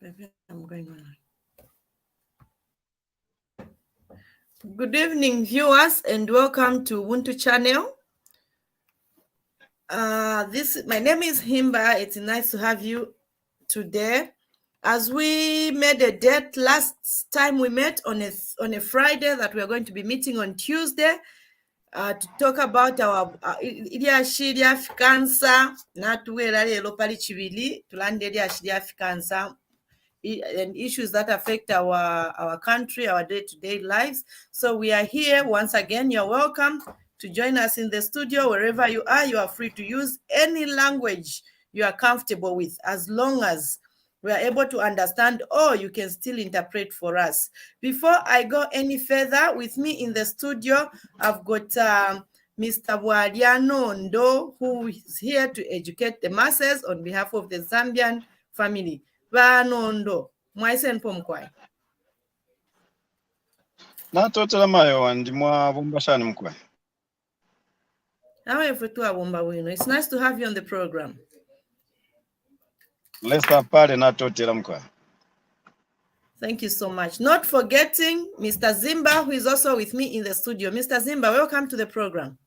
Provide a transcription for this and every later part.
I'm going on. Good evening, viewers, and welcome to Ubuntu channel. My name is Himba. It's nice to have you today. As we made a date last time we met on a Friday that we are going to be meeting on Tuesday to talk about our Iliashi cancer, not where locally chibili, to land Iliashi cancer. And issues that affect our country, our day-to-day lives. So we are here once again. You're welcome to join us in the studio. Wherever you are free to use any language you are comfortable with, as long as we are able to understand, or you can still interpret for us. Before I go any further, with me in the studio, I've got Mr. Bwalya Nondo, who is here to educate the masses on behalf of the Zambian family. Nondo, mwaisen pomkwai. Na totala mayo ndi mwa bumbashani mkwe. It's nice to have you on the program. Lesta pale na totala mkwe. Thank you so much. Not forgetting Mr. Zimba, who is also with me in the studio. Mr. Zimba, welcome to the program.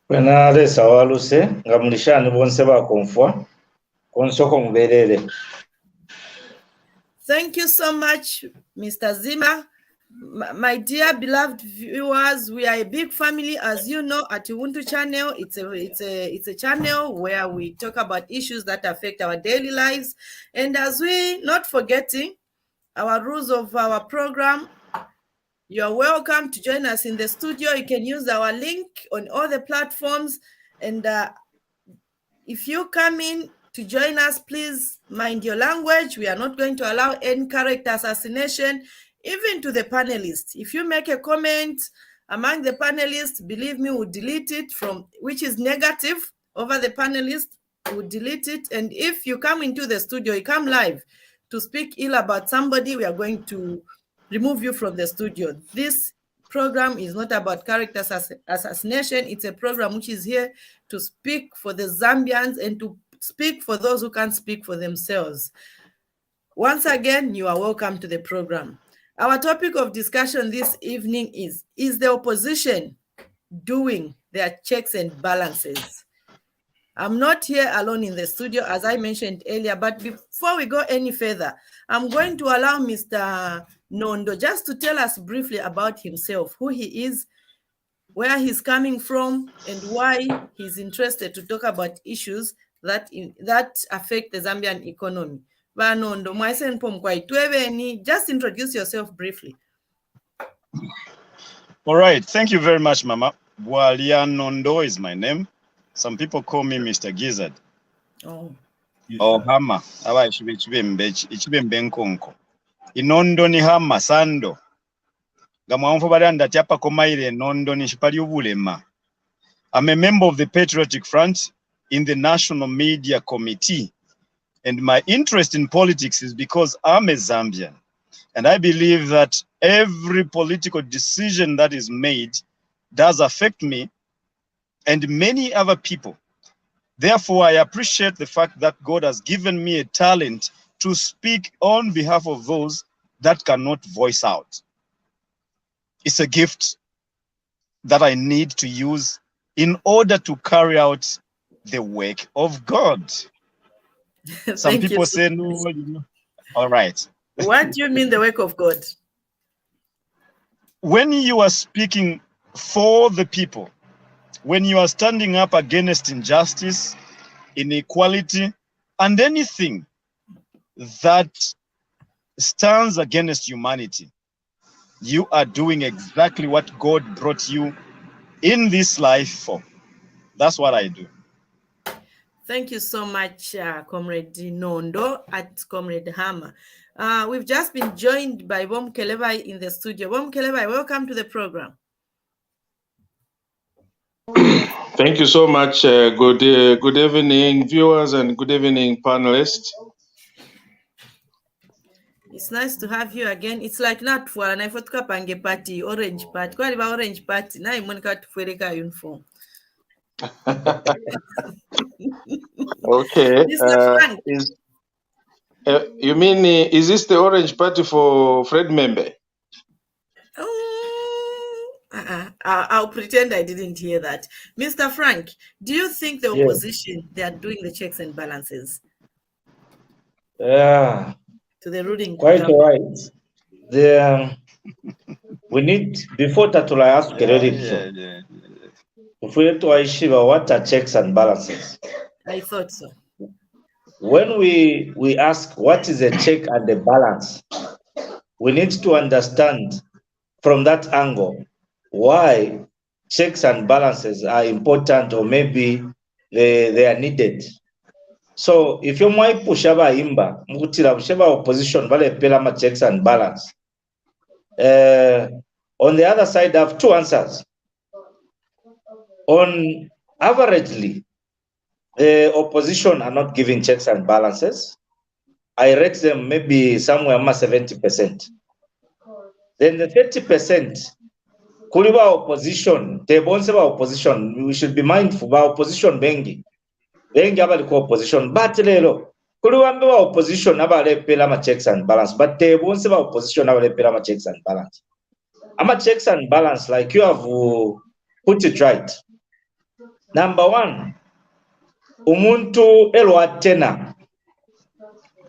Wenale sawaluse ngamlishani bonse bakonfwa konsoko mberere. Thank you so much, Mr. Zimba. My dear beloved viewers, we are a big family, as you know, at Ubuntu channel. It's a channel where we talk about issues that affect our daily lives. And as we, not forgetting our rules of our program, you're welcome to join us in the studio. You can use our link on all the platforms. And if you come in to join us, please mind your language. We are not going to allow any character assassination, even to the panelists. If you make a comment among the panelists, believe me, we'll delete it from, which is negative over the panelists, we'll delete it. And if you come into the studio, you come live to speak ill about somebody, we are going to remove you from the studio. This program is not about character assassination. It's a program which is here to speak for the Zambians and to speak for those who can't speak for themselves. Once again, you are welcome to the program. Our topic of discussion this evening is the opposition doing their checks and balances? I'm not here alone in the studio, as I mentioned earlier, but before we go any further, I'm going to allow Mr. Nondo just to tell us briefly about himself, who he is, where he's coming from, and why he's interested to talk about issues that affect the Zambian economy. Nondo, just introduce yourself briefly. All right, thank you very much, Mama. Bwalya Nondo is my name. Some people call me Mr. Gizzard. Oh. Hama. Aba ichibembe nkonko. Inondo ni hama sando. Gamwamfo balanda tiapa komaire nondo ni shipali ubulema. I'm a member of the Patriotic Front in the National Media Committee. And my interest in politics is because I'm a Zambian. And I believe that every political decision that is made does affect me and many other people. Therefore, I appreciate the fact that God has given me a talent to speak on behalf of those that cannot voice out. It's a gift that I need to use in order to carry out the work of God. Some people say, no, you know. All right. What do you mean the work of God? When you are speaking for the people, when you are standing up against injustice, inequality, and anything that stands against humanity, you are doing exactly what God brought you in this life for. That's what I do. Thank you so much, Comrade Nondo at Comrade Hammer. We've just been joined by Mukelebai in the studio. Mukelebai, welcome to the program. Thank you so much. Good evening, viewers, and good evening, panelists. It's nice to have you again. It's like not for an ifotuka pange party, orange party. Kwa liba orange party, na imonika tufuereka uniform. Okay. You mean, is this the Orange Party for Fred Membe? I'll pretend I didn't hear that. Mr. Frank, do you think the Yes. opposition, they are doing the checks and balances Yeah, to the ruling quite government? right. We need, before Tatula ask Yeah. if we to Aishiva, what are checks and balances? I thought so. When we ask what is a check and a balance, we need to understand from that angle why checks and balances are important, or maybe they are needed. So if you might push about Himba, mukutira busheba opposition vale pelama checks and balance. On the other side, I have two answers. On averagely, the opposition are not giving checks and balances. I rate them maybe somewhere around 70%. Then the 30%, kuliba opposition, tebonseba opposition, we should be mindful about opposition bengi abali ko opposition, but lero kuliwambiwa opposition abale pela ma checks and balance, but tebonseba opposition abale pela ma checks and balance. Ama checks and balance, like you have put it right. Number one, umuntu elwatena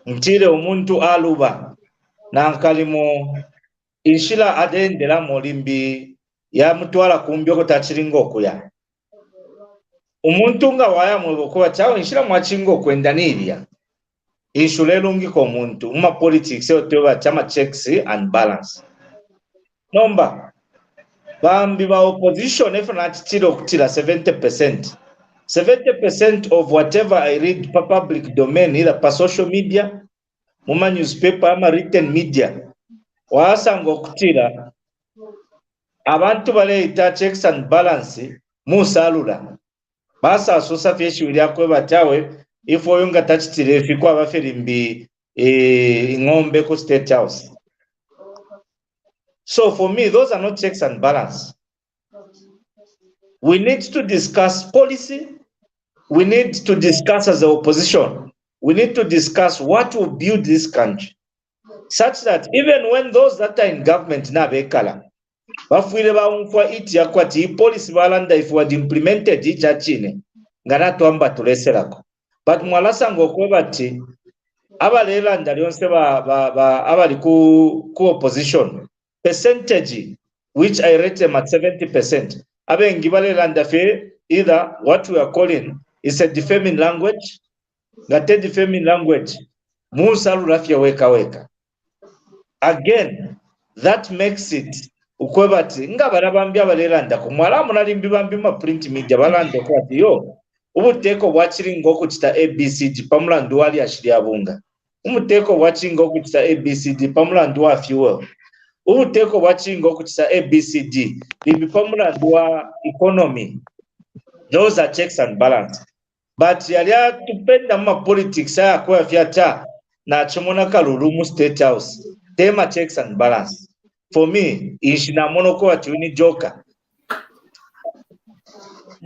ntire umuntu aluba nankalimo inshila adendera mulimbi ya mutwala kumbyoko tachiringo okuya umuntu nga waya mwebokuba chawo inshila mwachingo kwendanirya inshule lungiko umuntu uma politics yotoba chama checks and balance. Nomba bambi ba opposition efuna chitiro kutira 70%. 70% of whatever I read per public domain, either per social media, muma newspaper, ama written media, wasanga okutira abantu baleeta checks and balance musalula basa sosa fyeshi ulyakwe batawe ifo oyunga tachitire fiko abafirimbi ngombe ku State House. So for me, those are not checks and balance. We need to discuss policy. We need to discuss as the opposition. We need to discuss what will build this country, such that even when those that are in government na bekala, bafwile baumfwa iti yakwati policy balanda if was implemented ichachine ngana tuamba tuleserako. But mwalasa ngokwe bati abalela ndalionse abali ku opposition percentage, which I rate them at 70%. Abengi balela ndafe either what we are calling is a defaming language, ngate defaming language, musalu rafia weka. Again, that makes it ukwebati nga barabambi abalelanda kumwala munalimbi bambi ma print media balanda kwati yo ubuteko bwachiringa okuchita ABCD pamulandu wali ashiri abunga, umuteko bwachiringa okuchita ABCD pamulandu wa fuel, ubuteko bwachiringa okuchita ABCD limbi pamulandu wa economy. Those are checks and balance. But yalia tupenda ma politics ya kwa fiata na chomona kalulu mu State House. Tema checks and balance. For me, ishina monoko atiuni joka.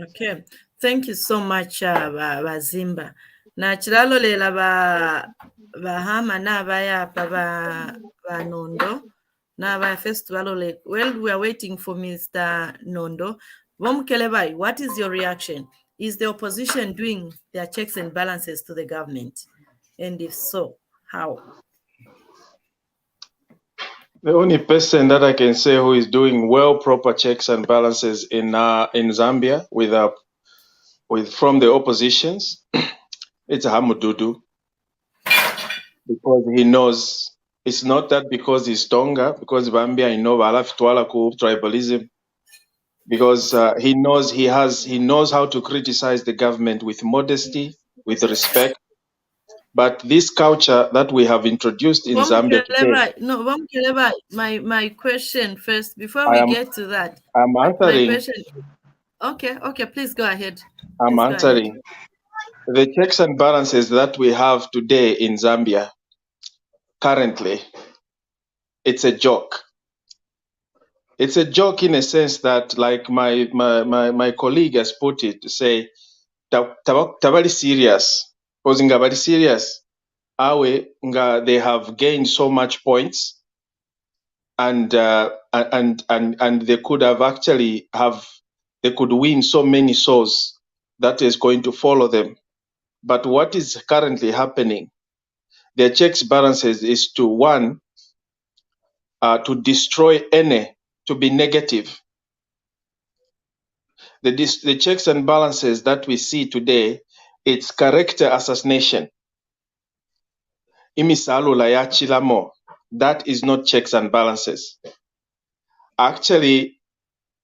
Okay, thank you so much, Zimba. Na chilalo lela bahama na baya ba Nondo na baya festival le. Well, we are waiting for Mr. Nondo. Mukelebai, what is your reaction? Is the opposition doing their checks and balances to the government? And if so, how? The only person that I can say who is doing well proper checks and balances in Zambia with from the oppositions, it's Hamududu, because he knows it's not that because he's stronger, because Zambia tribalism, because he knows how to criticize the government with modesty, with respect. But this culture that we have introduced in Zambia today. No, Mukelebai, my question first, before we get to that. I'm answering. My question. Okay, please go ahead. I'm answering. The checks and balances that we have today in Zambia, currently, it's a joke. It's a joke in a sense that, like my colleague has put it, to say, tabali serious, posing about serious. they have gained so much points, and they could have they could win so many souls that is going to follow them. But what is currently happening, their checks balances is to one, to destroy any, to be negative. The checks and balances that we see today, it's character assassination. Imisalula ya chilamo. That is not checks and balances. Actually,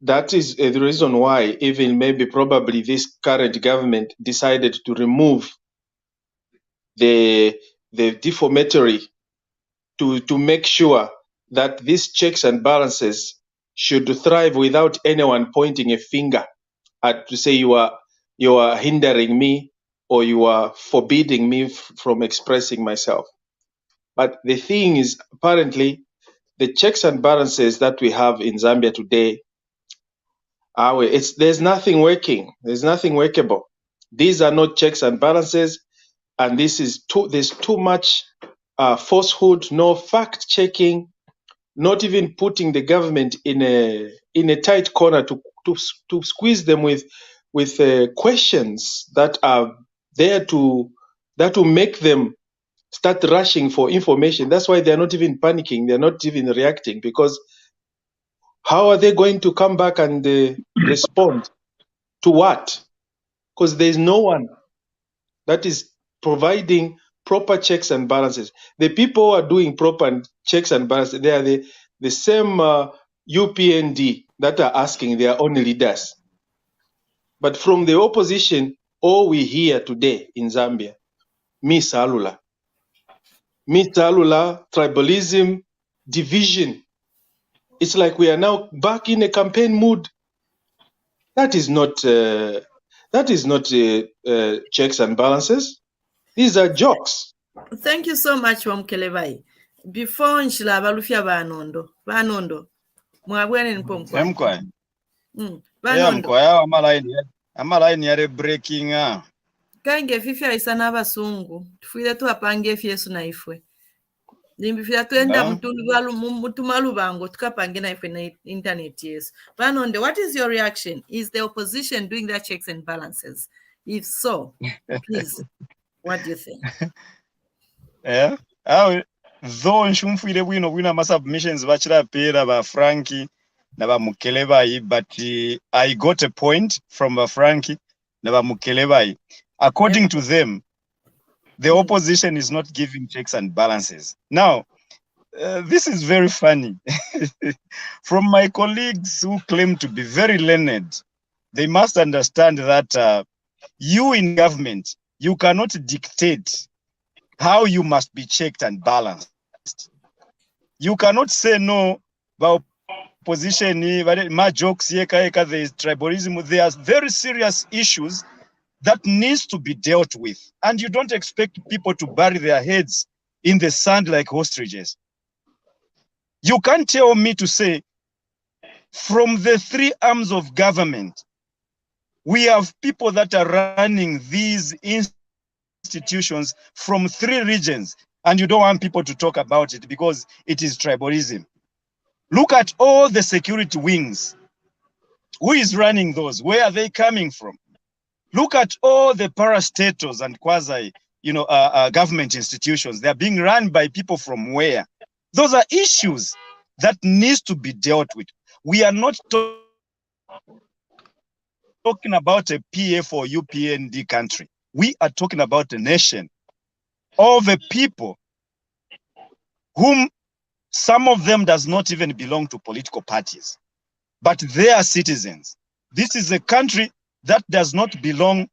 that is the reason why even maybe probably this current government decided to remove the defamatory to make sure that these checks and balances should thrive without anyone pointing a finger at to say you are hindering me or you are forbidding me from expressing myself. But the thing is, apparently, the checks and balances that we have in Zambia today, there's nothing working. There's nothing workable. These are not checks and balances, and there's too much falsehood, no fact checking, not even putting the government in a tight corner to squeeze them with questions that are there to make them start rushing for information. That's why they're not even panicking. They're not even reacting, because how are they going to come back and respond to what? Because there's no one that is providing proper checks and balances. The people who are doing proper checks and balances, they are the same UPND that are asking their own leaders. But from the opposition, all we hear today in Zambia, Misalula, tribalism, division. It's like we are now back in a campaign mood. That is not checks and balances. These are jokes. Thank you so much, Mukelebai. Before nshila balufya banondo mwabwene nponkwa Emkwa. banondo Emkwa amaline yare breaking kange fifya isa n'abasungu tufuire tuwapange efyesu na ifwe limbifira tuenda mutumalubango tukapange na ifwe na internet yesu. Banondo, what is your reaction? Is the opposition doing their checks and balances? If so, please, what do you think? Yeah. Though nshumfuire bwino ama submissions bachira pera ba Frankie na ba Mukelebai, but I got a point from ba Frankie na ba Mukelebai. According to them, the opposition is not giving checks and balances. Now, this is very funny. From my colleagues who claim to be very learned, they must understand that you in government, you cannot dictate how you must be checked and balanced. You cannot say no about opposition, my jokes, there is tribalism. There are very serious issues that needs to be dealt with. And you don't expect people to bury their heads in the sand like ostriches. You can't tell me to say, from the three arms of government, we have people that are running these institutions from three regions, and you don't want people to talk about it because it is tribalism. Look at all the security wings. Who is running those? Where are they coming from? Look at all the parastatals and quasi, government institutions. They're being run by people from where? Those are issues that needs to be dealt with. We are not talking about a PF or UPND country. We are talking about a nation of a people whom some of them does not even belong to political parties, but they are citizens. This is a country that does not belong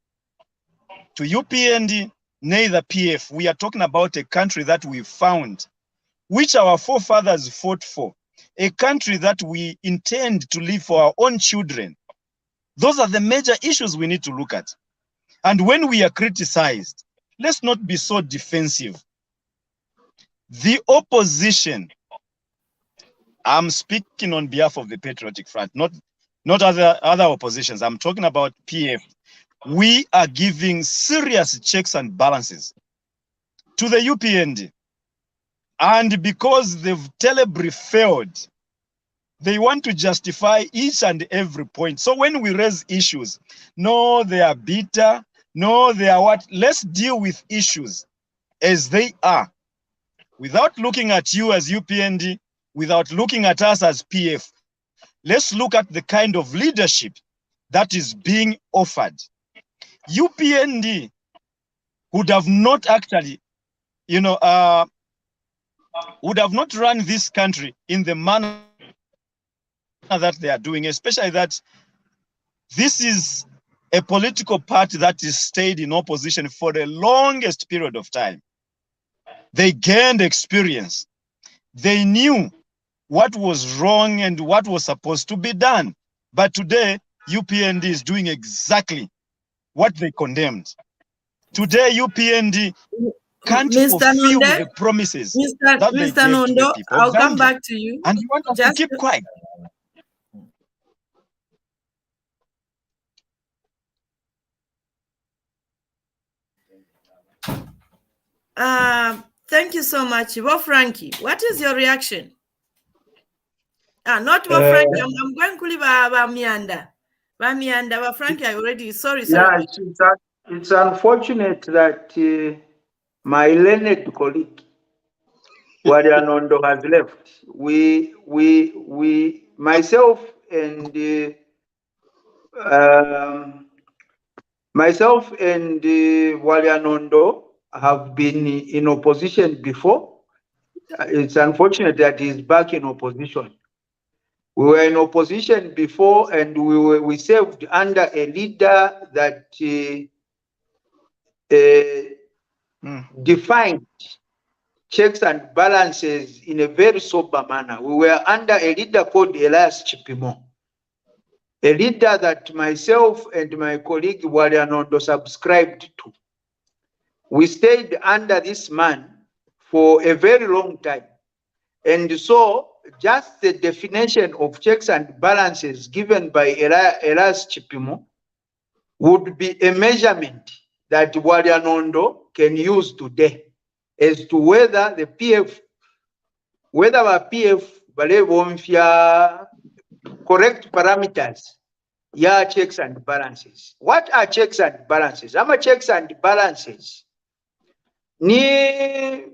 to UPND, neither PF. We are talking about a country that we found, which our forefathers fought for, a country that we intend to live for our own children. Those are the major issues we need to look at. And when we are criticized, let's not be so defensive. The opposition, I'm speaking on behalf of the Patriotic Front, not other oppositions. I'm talking about PF. We are giving serious checks and balances to the UPND. And because they've terribly failed, they want to justify each and every point. So when we raise issues, no, they are bitter, no, they are what? Let's deal with issues as they are, without looking at you as UPND, without looking at us as PF. Let's look at the kind of leadership that is being offered. UPND would have not actually, would have not run this country in the manner that they are doing, especially that this is a political party that is stayed in opposition for the longest period of time. They gained experience. They knew what was wrong and what was supposed to be done. But today, UPND is doing exactly what they condemned. Today, UPND can't fulfill the promises that they gave Nondo, to the people. I'll come back to you. And you want us to keep quiet. Thank you so much. Frankie, what is your reaction? Not Frankie, I'm going to leave Miyanda. Miyanda, Frankie, I already, sorry. Yeah, it's unfortunate that my learned colleague, Bwalya Nondo, has left. Myself and Bwalya Nondo have been in opposition before. It's unfortunate that he's back in opposition. We were in opposition before, and we served under a leader that defined checks and balances in a very sober manner. We were under a leader called Elias Chipimo, a leader that myself and my colleague Bwalya Nondo subscribed to. We stayed under this man for a very long time. And so just the definition of checks and balances given by Elias Chipimo would be a measurement that Bwalya Nondo can use today as to whether the PF, whether our PF correct parameters, yeah, checks and balances. What are checks and balances? Checks and balances. It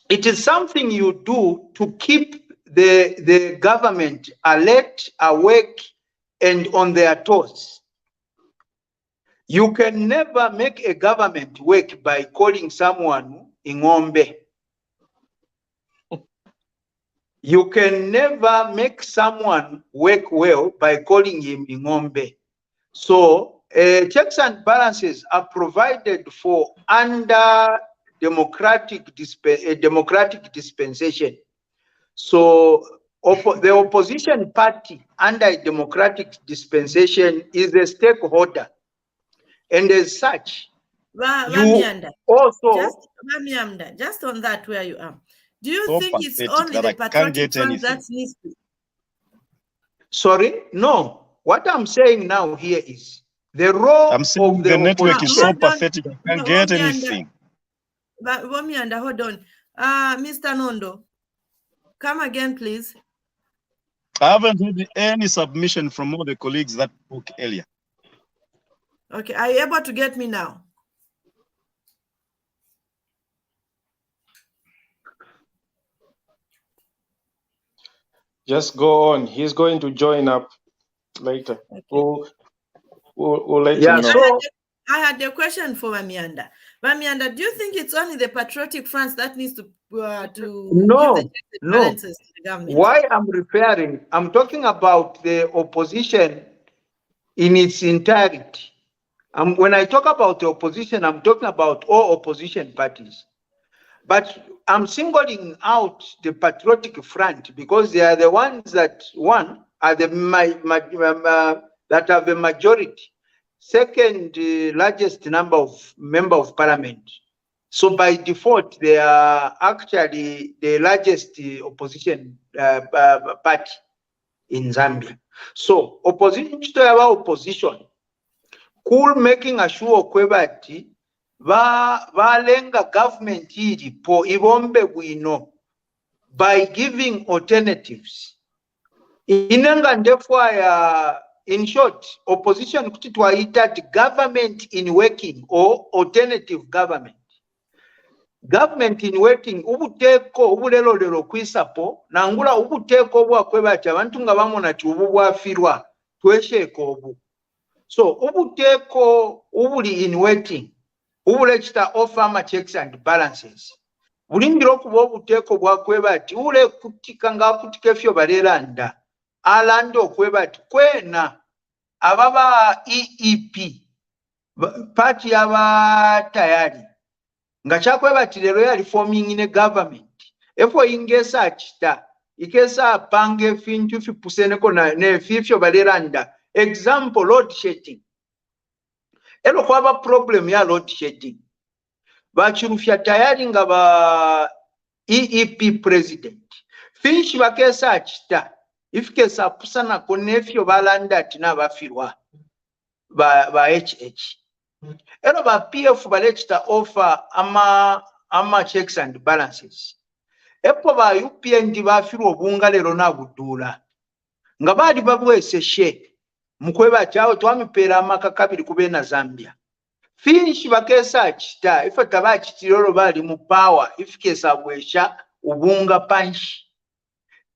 is something you do to keep the government alert, awake, and on their toes. You can never make a government work by calling someone ingombe. You can never make someone work well by calling him ingombe. So checks and balances are provided for under democratic dispensation. So the opposition party under a democratic dispensation is a stakeholder, and as such, just on that where you are, do you think it's only the patriotic funds that needs to? Sorry, no. What I'm saying now here is the role of the network is so pathetic. I can't get anything. But Miyanda, hold on. Mr. Nondo, come again, please. I haven't had any submission from all the colleagues that spoke earlier. Okay, are you able to get me now? Just go on. He's going to join up later. Okay. We'll let you know. I had a question for Miyanda. Miyanda, do you think it's only the patriotic France that needs to give the balances to the government? Why I'm talking about the opposition in its entirety. When I talk about the opposition, I'm talking about all opposition parties. But I'm singling out the Patriotic Front because they are the ones that, one, are the that have a majority. Second largest number of member of parliament. So by default, they are actually the largest opposition party in Zambia. So opposition, cool making a sure kwebati balenga government ilipo ibombe bwino by giving alternatives. Inenga ndefwa ya, in short, opposition kuti twaita government in working or alternative government. Government in working ubuteko ubulelo kwisapo nangula ubuteko bwakwebati abantu nga bamona ti ubu bwafirwa twesheko obu. So ubuteko ubuli in working ubulekita offer checks and balances. Bulingira okuba obuteko bwakwebati ule kutika nga kutika efyo baleranda alanda okwebati kwena ababa EEP party aba tayari nga chakwebati lero yali forming in a government efo ingesa achita ikesa pange fintu fipuseneko ne fifyo baleranda. Example, load shedding. Elo kwaba problem ya load shedding. Bachirufya tayari nga ba EEP president. Finch bakesa achita. Ifkesa pusana konefyo balanda tina bafirwa. Ba HH. Elo ba PF balechita offer ama checks and balances. Epo ba UPND bafirwa obunga lero na budula. Nga badi babwese she. Mukweba chao twamipera amaka kabiri kubena Zambia. Finch bakesa achita ifa tabachitirolo bali mu power ifikesa bwesha ubunga punch.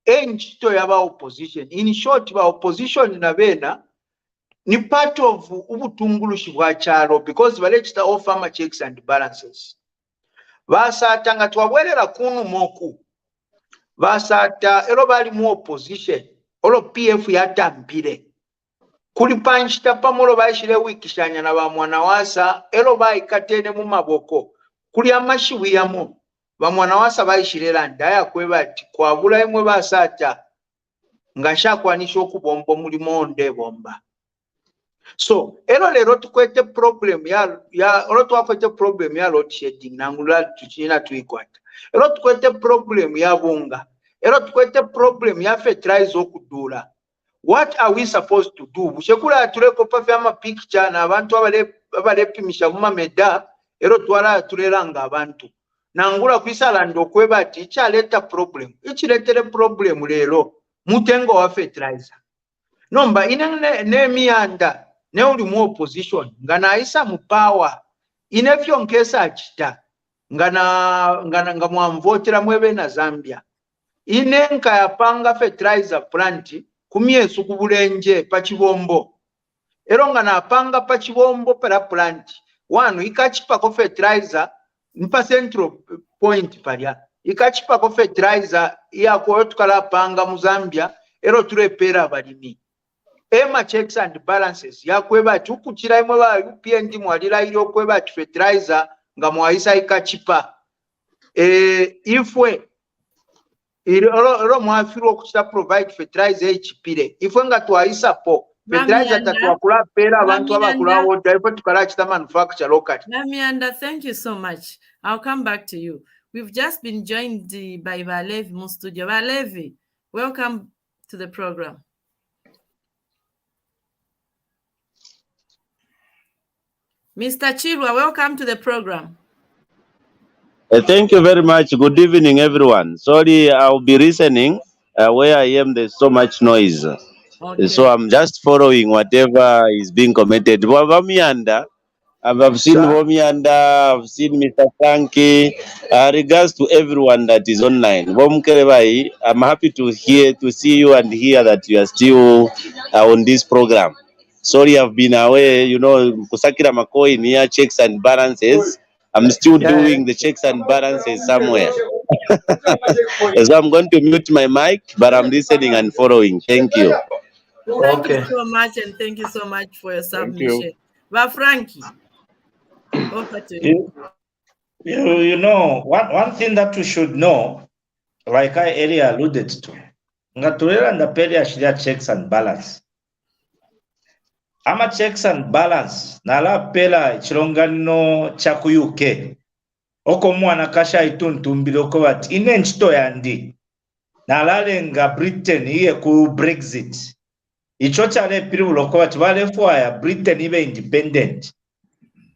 Enchito yaba opposition. In short, ba opposition na bena ni part of ubutungulushi bwa chalo because balechita offer ma checks and balances. Basata nga twabwerera kunu moku. Basata ero bali mu opposition. Olo PF yatambire. Kuli panchita pamolo baishile wikishanya na ba mwanawasa elo baikatene mu maboko kuli amashiwi yamo ba mwanawasa baishile landa ya kwebati kwabula imwe basata ngashakwanisha okubombo muri monde bomba. So elo lero tukwete problem ya olo twakwete problem ya load shedding nangula tuchina tuikwata. Elo tukwete problem ya bunga. Elo tukwete problem ya fertilizer okudula. What are we supposed to do? Bushekula tuleko pafe ama picture na abantu abalepimisha kuma meda ero twala tulelanga abantu. Nangula kwisala ndo kwebati ichaleta problem. Ichiletere problem lero mutengo wa fertilizer. Nomba ina ne Miyanda ne uli mu opposition ngana isa mu power inefyo nkesa achita nga mwamvotera mwebe na Zambia. Inenka yapanga fertilizer plant kumyesu kubulenje pachibombo. Eronga na panga pachibombo pera plant. Wanu ikachipa ko fertilizer mpa central point paria. Ikachipa ko fertilizer iya ko tukala panga mu Zambia ero turepera balimi. Ema checks and balances ya kweba tukuchira imwe ba UPND mwalira ilo kweba fertilizer nga mwaisa ikachipa. Ifwe iro mwafiro kuchita provide fertilizer HPire ifwe nga twaisa po fertilizer tatwakula pera abantu abakula order ifwe tukala chita manufacture locally. Miyanda, thank you so much. I'll come back to you. We've just been joined by Balevi mu studio. Balevi, welcome to the program. Mr. Chirwa, welcome to the program. Thank you very much. Good evening, everyone. Sorry, I'll be listening. Where I am, there's so much noise. Okay. So I'm just following whatever is being commented. Miyanda, I've seen Miyanda, I've seen Mr. Frankie. Regards to everyone that is online. Mukelebai, I'm happy to see you and hear that you are still on this program. Sorry, I've been away, kusakira makoi near checks and balances. I'm still doing the checks and balances somewhere. So I'm going to mute my mic, but I'm listening and following. Thank you. Thank you so much, and thank you so much for your submission. But Frankie, over to you. You know, one thing that we should know, like I earlier alluded to, ngatulera and the peria shia checks and balance. Ama checks and balance nala pela chilongano chakuyuke oko mwana kasha ituntumbile oko bati ine nchito yandi nalalenga Britain iye ku Brexit icho chale pili oko bati wale fwaya Britain ibe independent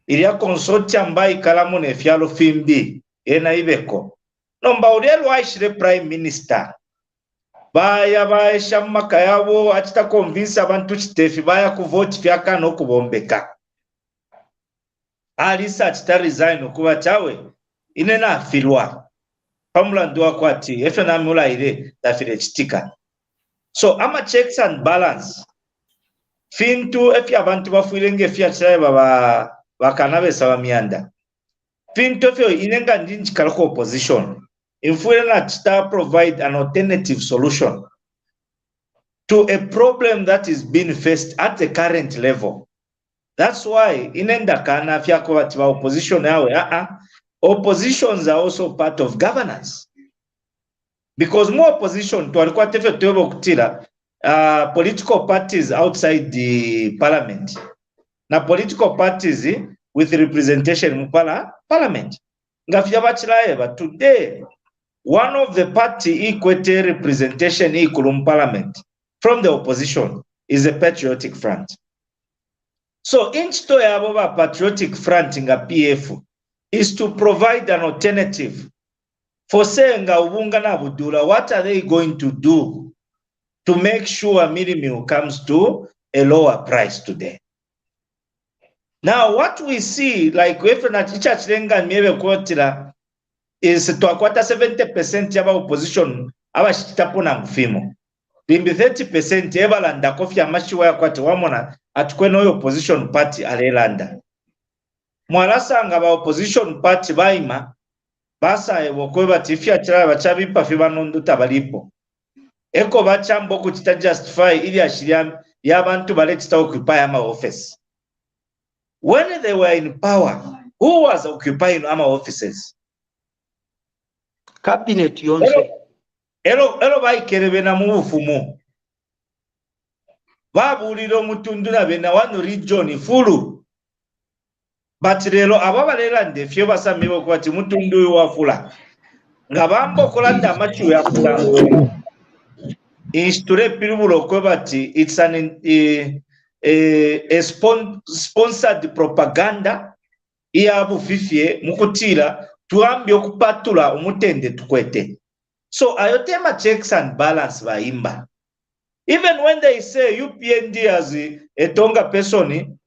iria consortium mbai kalamu ne fialo fimbi ena ibeko nomba uriel waishire prime minister baya baisha maka yabo achita convince abantu chitefi baya kuvote fyaka no kubombeka alisa achita resign okuba chawe inena afirwa pamula ndwa kwati efe na mula ile dafire chitika. So ama checks and balance fintu efi abantu bafuilenge fya chaye baba bakanabe sawa Miyanda fintu efi inenga ndinchi kalako opposition infuile na chita provide an alternative solution to a problem that is being faced at the current level. That's why inenda kana fyako wati wa opposition yawe oppositions are also part of governance. Because more opposition to alikuwa tefe tuwebo kutila political parties outside the parliament na political parties with representation mupala parliament. Ngafya bachilaye but today one of the party equate representation equal parliament from the opposition is a patriotic front. So inchito ya baba patriotic front nga PF is to provide an alternative for saying ubunga na budula. What are they going to do to make sure millimil comes to a lower price today? Now what we see, like wefe na chicha chilenga miebe kuotila, is to akwata 70% yaba opposition aba shitapo na mfimo. Bimbi 30% eba landa kofi ya mashiwa ya kwati wamona atukweno yo opposition party alelanda. Mwalasa nga ba opposition party baima basa ebokwe batifi achara bachabi pafiba Nondo tabalipo. Eko bachambo kuchita justify ili ashiria ya bantu balechita occupy ama office. When they were in power, who was occupying ama offices? Cabinet yonse. Elo bayikerebe na mufumu. Babuliro mutunduna bena wano region fulu. But lelo ababalela ndefye basamibo kwati mutundu wafula. Ngabambo kolanda amachu ya kutango. Insture pirubulo kwebati it's an sponsored propaganda iya bufifye mukutira tuambi okupatula umutende tukwete. So ayotema checks and balance ba Himba. Even when they say UPND as a Tonga person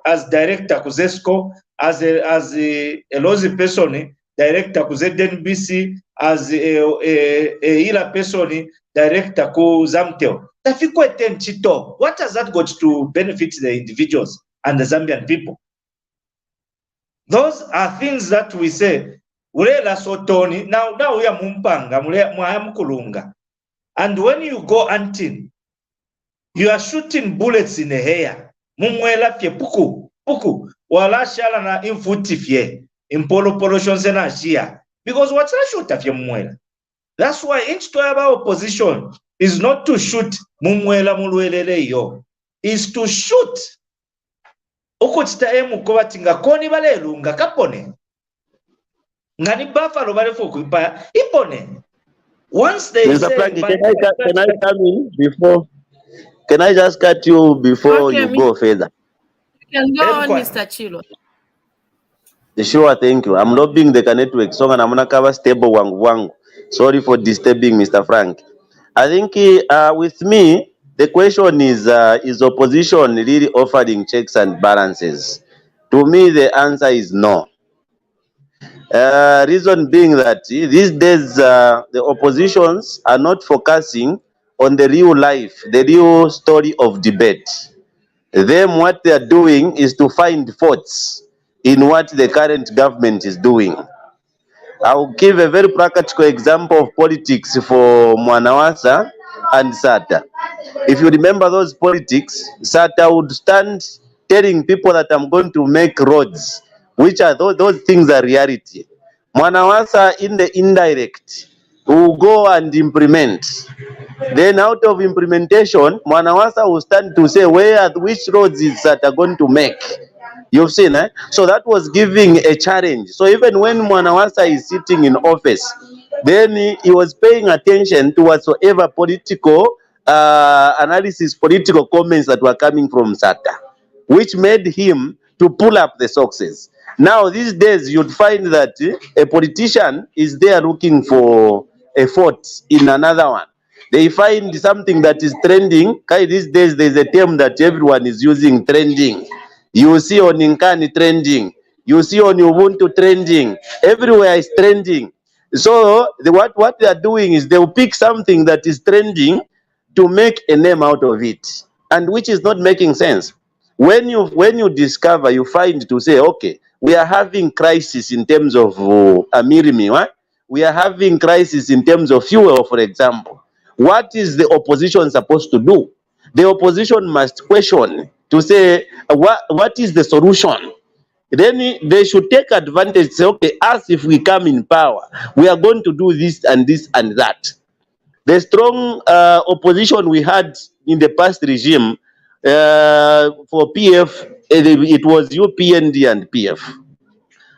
as director ku ZESCO, as a Lozi person director ku ZNBC, as a Ila person director ku Zamtel. What has that got to benefit the individuals and the Zambian people? Those are things that we say ulela sotoni now we are mumpanga mukulunga. And when you go hunting, you are shooting bullets in the air. Mumwela fye puku wala shala na infuti fye impolo polo shonse na shia because what's la shoot fye mumwela. That's why each to our opposition is not to shoot mumwela mulwelele yo, is to shoot ukuchita emu kwa tinga koni bale lunga kapone ngani buffalo bale foku ipone. Once they Mr. say Frankie, can I come in before? Can I just cut you before you go further? You can go on, Mr. Chilo. Sure, thank you. I'm lobbying the network song and I'm gonna cover stable wangu. Sorry for disturbing, Mr. Frank. I think with me, the question is opposition really offering checks and balances? To me, the answer is no. Reason being that these days the oppositions are not focusing on the real life, the real story of debate. Them, what they are doing is to find faults in what the current government is doing. I'll give a very practical example of politics for Mwanawasa and Sata. If you remember those politics, Sata would stand telling people that I'm going to make roads, which are those things are reality. Mwanawasa in the indirect will go and implement. Then out of implementation, Mwanawasa will stand to say which roads is Sata going to make. You've seen, eh? So that was giving a challenge. So even when Mwanawasa is sitting in office, then he was paying attention to whatsoever political analysis, political comments that were coming from Sata, which made him to pull up the success. Now, these days, you'd find that a politician is there looking for a fault in another one. They find something that is trending. These days, there's a term that everyone is using, trending. You see on Inkani trending. You see on Ubuntu trending. Everywhere is trending. So what they are doing is they will pick something that is trending to make a name out of it, and which is not making sense. When you discover, you find to say, okay, we are having crisis in terms of amirimi, right? We are having crisis in terms of fuel, for example. What is the opposition supposed to do? The opposition must question to say, what is the solution? Then they should take advantage, say, okay, us, if we come in power, we are going to do this and this and that. The strong opposition we had in the past regime for PF, it was UPND and PF.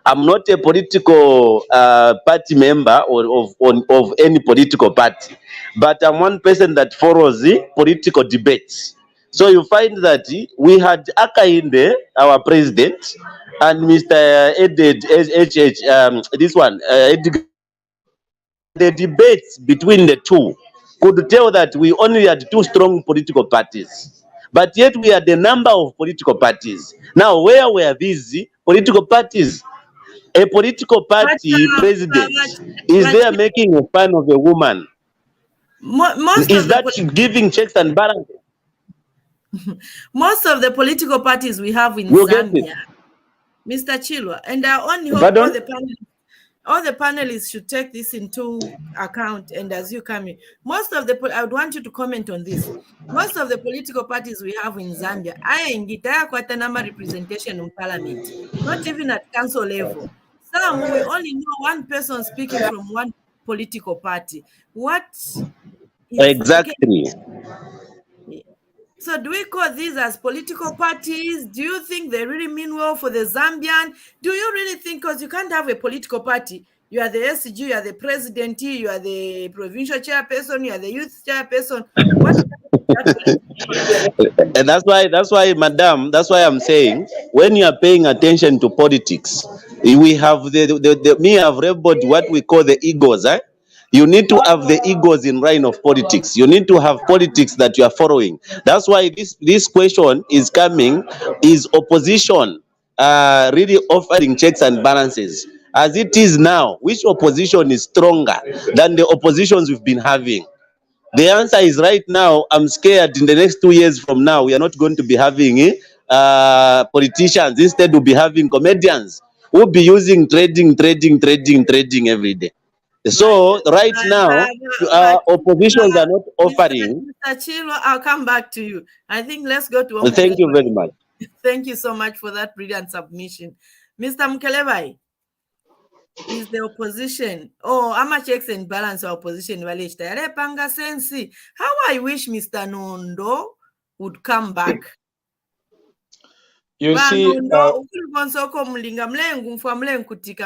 I'm not a political party member of any political party, but I'm one person that follows the political debates. So you find that we had Akainde, our president, and Mr. Edward this one, Edgar. The debates between the two could tell that we only had two strong political parties, but yet we had a number of political parties. Now, where were these political parties? A political party president is there making a fun of a woman? Is that giving checks and balances? Most of the political parties we have in Zambia, Mr. Chilwa, and I only hope all the panelists should take this into account. And as you come in, I would want you to comment on this. Most of the political parties we have in Zambia, I engitaya kwata number representation in parliament, not even at council level. Some we only know one person speaking from one political party. What is exactly? So do we call these as political parties? Do you think they really mean well for the Zambian? Do you really think, because you can't have a political party, you are the SG, you are the president, you are the provincial chairperson, you are the youth chairperson. And that's why, madam, that's why I'm saying, when you are paying attention to politics, we have I've labeled what we call the egos, eh? You need to have the egos in line of politics. You need to have politics that you are following. That's why this question is coming, is opposition really offering checks and balances? As it is now, which opposition is stronger than the oppositions we've been having? The answer is right now, I'm scared in the next 2 years from now, we are not going to be having politicians. Instead, we'll be having comedians who will be using trading every day. So right now, oppositions are not offering. Mr. Chilo, I'll come back to you. I think let's go to. Thank you very much. Thank you so much for that brilliant submission. Mr. Mukelebai, is the opposition, ama checks and balance of opposition, how I wish Mr. Nondo would come back. You see,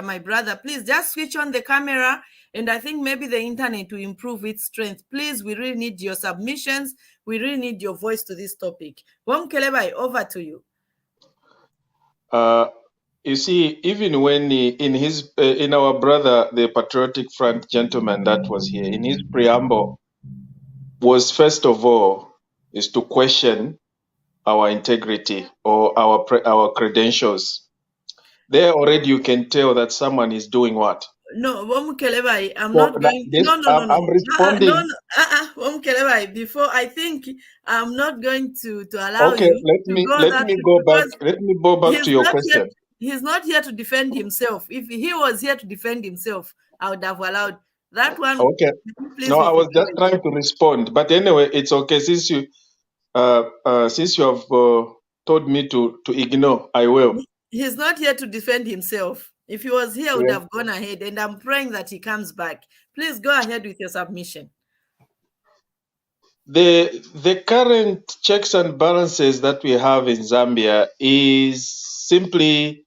my brother, please just switch on the camera, and I think maybe the internet will improve its strength. Please, we really need your submissions. We really need your voice to this topic. Mukelebai, over to you. You see, even when in our brother, the Patriotic Front gentleman that was here, in his preamble, was first of all is to question our integrity or our credentials. There already you can tell that someone is doing what. No, Mukelebai, I'm not going. No. I'm responding. Mukelebai, before I think I'm not going to allow you. Okay, let me go back. Let me go back to your question. He's not here to defend himself. If he was here to defend himself, I would have allowed that one. Okay. No, I was just trying to respond. But anyway, it's okay. Since you have told me to ignore, I will. He's not here to defend himself. If he was here, I would have gone ahead. And I'm praying that he comes back. Please go ahead with your submission. The current checks and balances that we have in Zambia is simply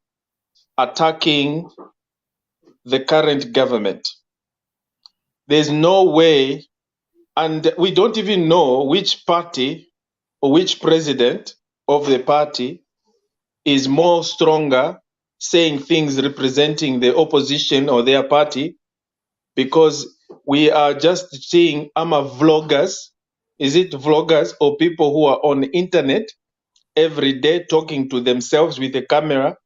attacking the current government. There's no way, and we don't even know which party or which president of the party is more stronger, saying things representing the opposition or their party, because we are just seeing vloggers. Is it vloggers or people who are on the internet every day talking to themselves with a camera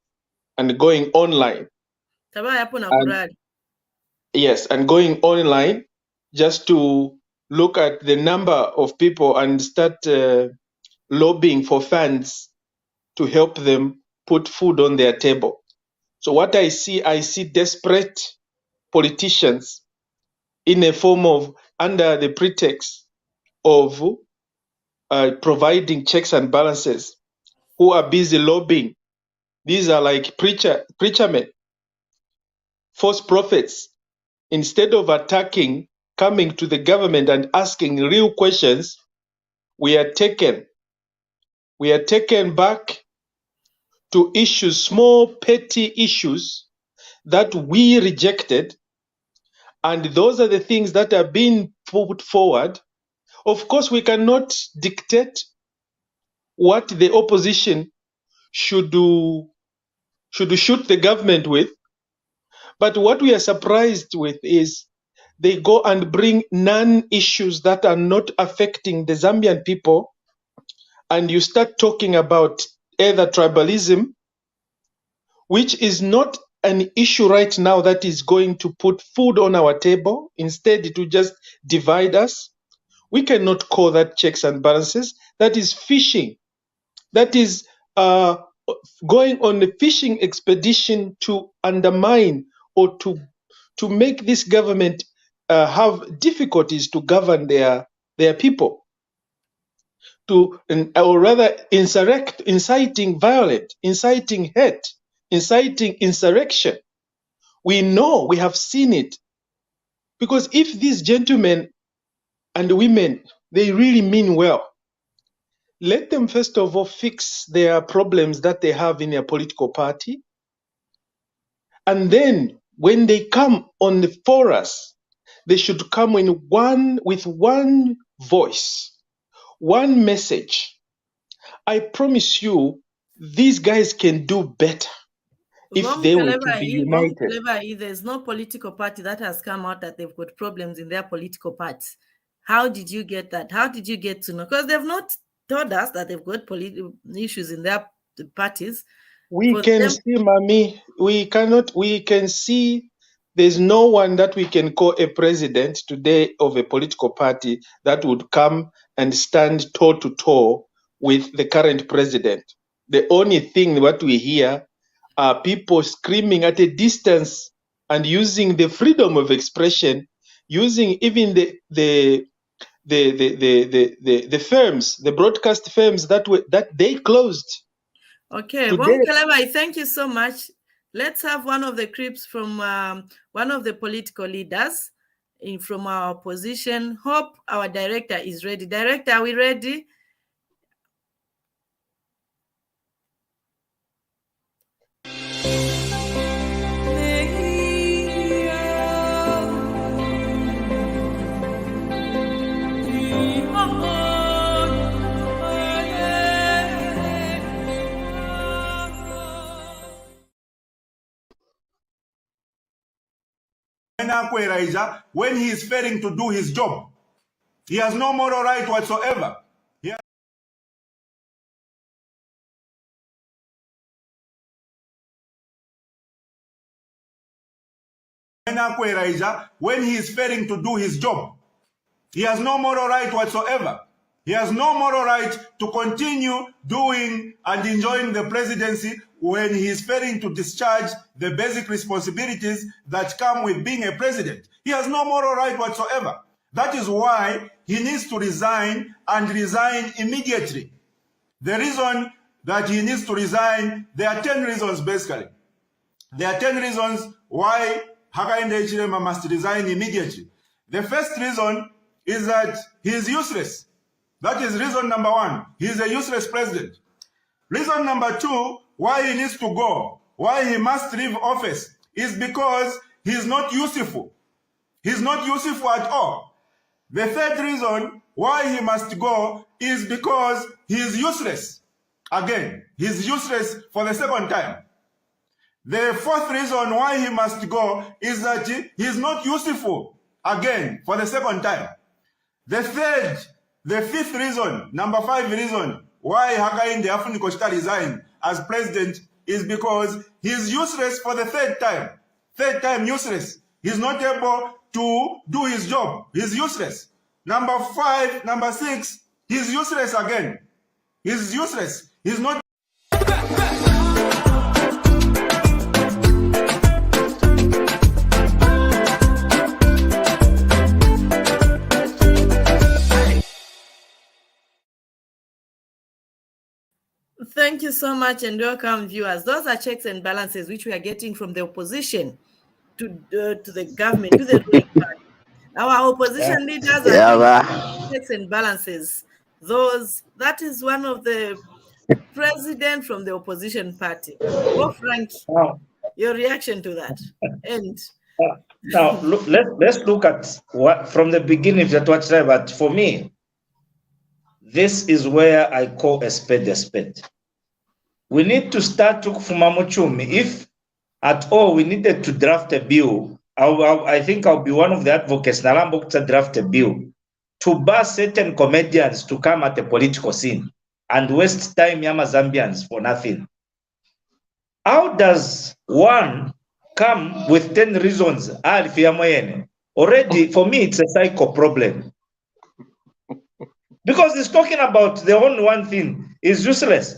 and going online? And, yes, and going online just to look at the number of people and start lobbying for funds to help them put food on their table. So what I see desperate politicians in a form of, under the pretext of providing checks and balances, who are busy lobbying. These are like preachermen, false prophets. Instead of attacking, coming to the government and asking real questions, we are taken back to issues, small petty issues that we rejected, and those are the things that are being put forward. Of course, we cannot dictate what the opposition should shoot the government with, but what we are surprised with is they go and bring non-issues that are not affecting the Zambian people, and you start talking about either tribalism, which is not an issue right now that is going to put food on our table. Instead, it will just divide us. We cannot call that checks and balances. That is fishing. That is going on a fishing expedition to undermine or to make this government have difficulties to govern their people, or rather inciting violence, inciting hate, inciting insurrection. We know, we have seen it. Because if these gentlemen and women, they really mean well, let them first of all fix their problems that they have in their political party. And then when they come on the forums, they should come with one voice, one message. I promise you, these guys can do better if they were to be united. There's no political party that has come out that they've got problems in their political parties. How did you get that? How did you get to know? Because they've not told us that they've got political issues in their parties. We can see, Mami, we can see there's no one that we can call a president today of a political party that would come and stand toe to toe with the current president. The only thing what we hear are people screaming at a distance and using the freedom of expression, using even the firms, the broadcast firms that they closed. Okay, Mukelebai, thank you so much. Let's have one of the clips from one of the political leaders from our opposition. Hope our director is ready. Director, are we ready? When he is failing to do his job, he has no moral right whatsoever. When he is failing to do his job, he has no moral right whatsoever. He has no moral right to continue doing and enjoying the presidency when he is failing to discharge the basic responsibilities that come with being a president. He has no moral right whatsoever. That is why he needs to resign, and resign immediately. The reason that he needs to resign, there are 10 reasons basically. There are 10 reasons why Hakainde Hichilema must resign immediately. The first reason is that he is useless. That is reason number one. He is a useless president. Reason number two, why he needs to go, why he must leave office, is because he is not useful. He is not useful at all. The third reason why he must go is because he is useless. again. He's useless for the second time. The fourth reason why he must go is that he's not useful, again, for the second time. The fifth reason, number 5 reason why Hakainde Afuniko should resign as president is because he's useless for the third time. Third time useless. He's not able to do his job. He's useless. Number 5, number 6, he's useless again. He's useless. He's not. Thank you so much and welcome, viewers. Those are checks and balances which we are getting from the opposition to the government, to the ruling party. Our opposition leaders are checks and balances. That is one of the president from the opposition party. Oh, Frank, your reaction to that? And now let's look at what from the beginning. But for me, this is where I call a spade a spade. We need to start to Fumamuchumi. If at all we needed to draft a bill, I think I'll be one of the advocates to draft a bill to bar certain comedians to come at the political scene and waste time Yama Zambians for nothing. How does one come with 10 reasons? Already, for me, it's a psycho problem. Because it's talking about the only one thing is useless,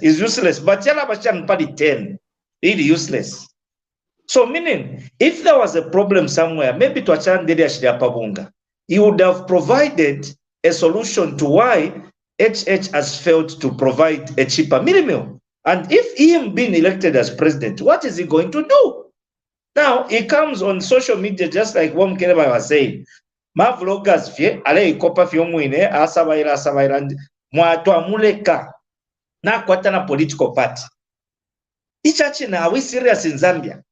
but Yalabashan Party 10, really useless. So meaning, if there was a problem somewhere, maybe to Pabunga, he would have provided a solution to why HH has failed to provide a cheaper minimum. And if him being elected as president, what is he going to do? Now, he comes on social media just like what Mukelebai was saying. Ma vloggers fie ale ikopa fie muine asabaira mwato amuleka na kwata na political party. Ichachina, are we serious in Zambia?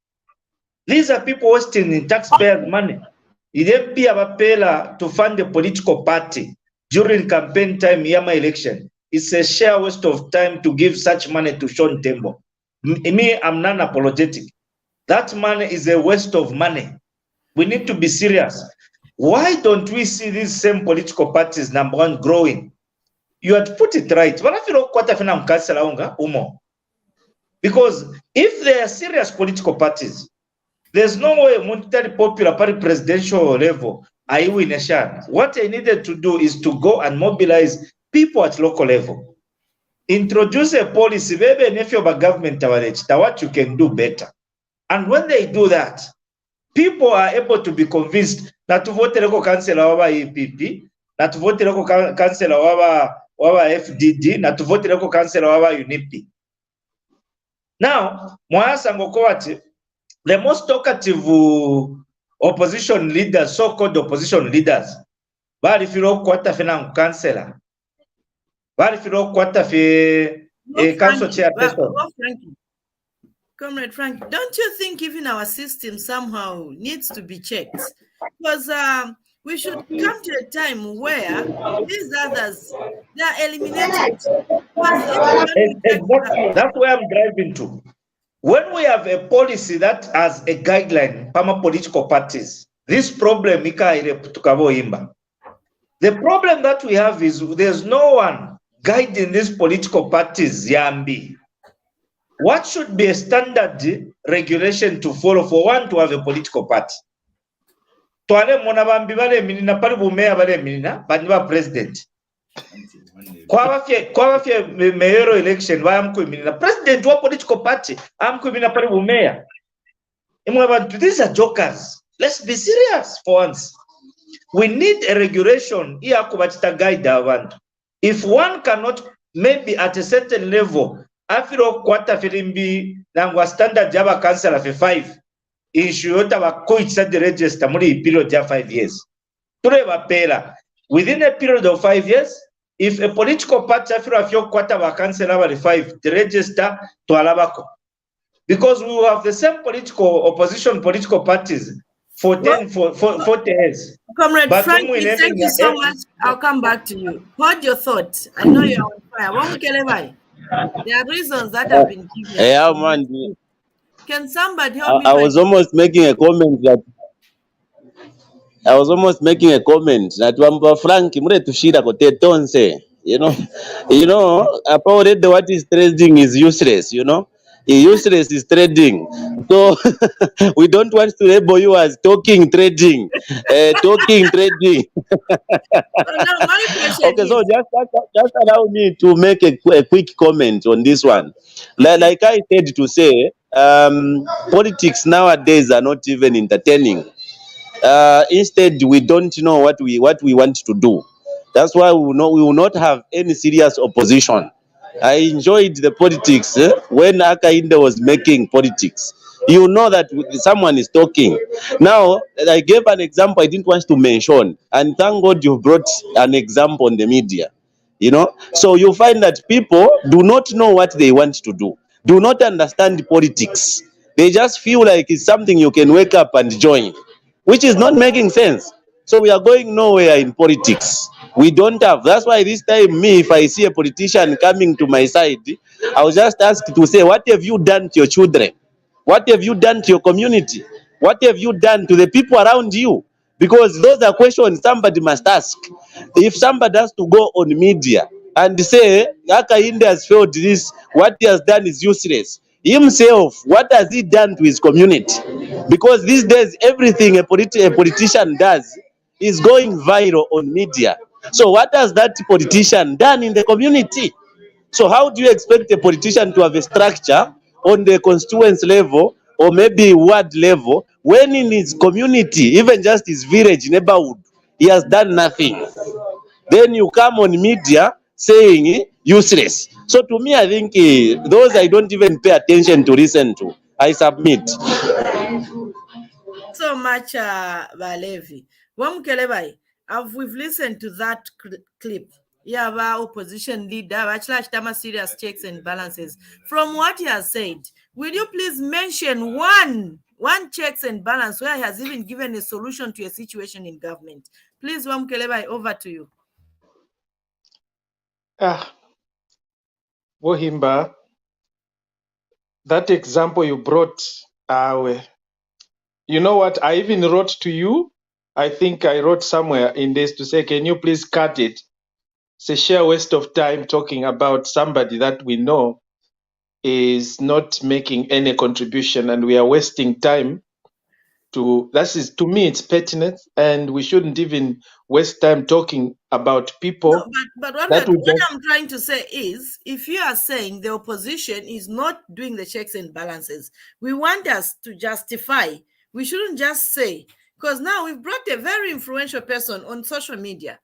These are people wasting in taxpayers' money. It be a to fund a political party during campaign time Yama election. It's a sheer waste of time to give such money to Sean Tembo. Me, I'm non-apologetic. That money is a waste of money. We need to be serious. Why don't we see these same political parties, number one, growing? You had put it right. Because if they are serious political parties, there's no way military popular party presidential level I win a shot. What I needed to do is to go and mobilize people at local level. Introduce a policy, maybe an if you're government what you can do better. And when they do that, people are able to be convinced that to vote local councillor our EPP, that to vote local councillor our FDD, not to vote local councillor our UNIP. Now, the most talkative opposition leaders, so-called opposition leaders, but if you look what if you councillor, but if you look what if a council chairperson. Comrade Frank, don't you think even our system somehow needs to be checked? Because we should come to a time where these others, they are eliminated. Exactly. That's where I'm driving to. When we have a policy that has a guideline, political parties, this problem, the problem that we have is there's no one guiding these political parties, Yambi. What should be a standard regulation to follow for one to have a political party? President. Kwa mayoral election, president wa political party, these are jokers. Let's be serious for once. We need a regulation. If one cannot, maybe at a certain level, afiro kwata filimbi nangwa standard jaba council of 5 insurota wa coach the register muri period of 5 years. Within a period of 5 years, if a political party afiro kwata wa council of 5 the register to alabako, because we will have the same opposition political parties for 40 years. Comrade Frank, thank you so much. I'll come back to you. Hold your thought. I know you're on fire. Mukelebai. There are reasons that have been given. Yeah, from man. that. Can somebody help me I by was almost making a comment that that Wamba Frank mure tushira kote tonse. About what is trading is useless. Useless is trading. So we don't want to label you as talking trading, talking trading. So now my question Okay, so is, just allow me to make a quick comment on this one. okay, Like I said to say, politics nowadays are not even entertaining. Instead, we don't know what we want to do. That's why we will not have any serious opposition. I enjoyed the politics when Akainde was making politics. You know that someone is talking. Now, I gave an example I didn't want to mention, and thank God you brought an example on the media. So you find that people do not know what they want to do not understand politics. They just feel like it's something you can wake up and join, which is not making sense. So we are going nowhere in politics. We don't have. That's why this time, me, if I see a politician coming to my side, I'll just ask to say, what have you done to your children? What have you done to your community? What have you done to the people around you? Because those are questions somebody must ask. If somebody has to go on media and say, Akainde has failed this, what he has done is useless. Himself, what has he done to his community? Because these days, everything a politician does is going viral on media. So what has that politician done in the community? So how do you expect a politician to have a structure on the constituency level or maybe ward level when in his community, even just his village, neighborhood, he has done nothing? Then you come on media saying useless. So to me, I think those I don't even pay attention to listen to. I submit. so much, Balevi. Mukelebai, we've listened to that clip. Yeah, our opposition leader, actually, serious checks and balances. From what he has said, will you please mention one checks and balance where he has even given a solution to a situation in government? Please, Mukelebai, over to you. Himba, that example you brought, you know what? I even wrote to you. I think I wrote somewhere in this to say, can you please cut it? It's a sheer waste of time talking about somebody that we know is not making any contribution, and we are wasting time. To me, it's pertinent, and we shouldn't even waste time talking about people. No, but what I'm trying to say is, if you are saying the opposition is not doing the checks and balances, we want us to justify. We shouldn't just say, because now we've brought a very influential person on social media.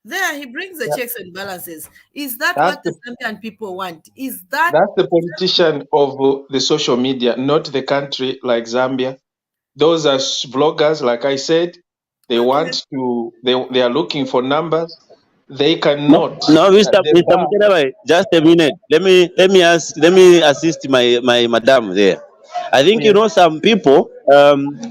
There, he brings the checks and balances. Is that what the Zambian people want? That's the politician of the social media, not the country like Zambia. Those are bloggers, like I said. They want to. They are looking for numbers. They cannot. No, Mr. Mukelebai, just a minute. Let me assist my madam there. I think some people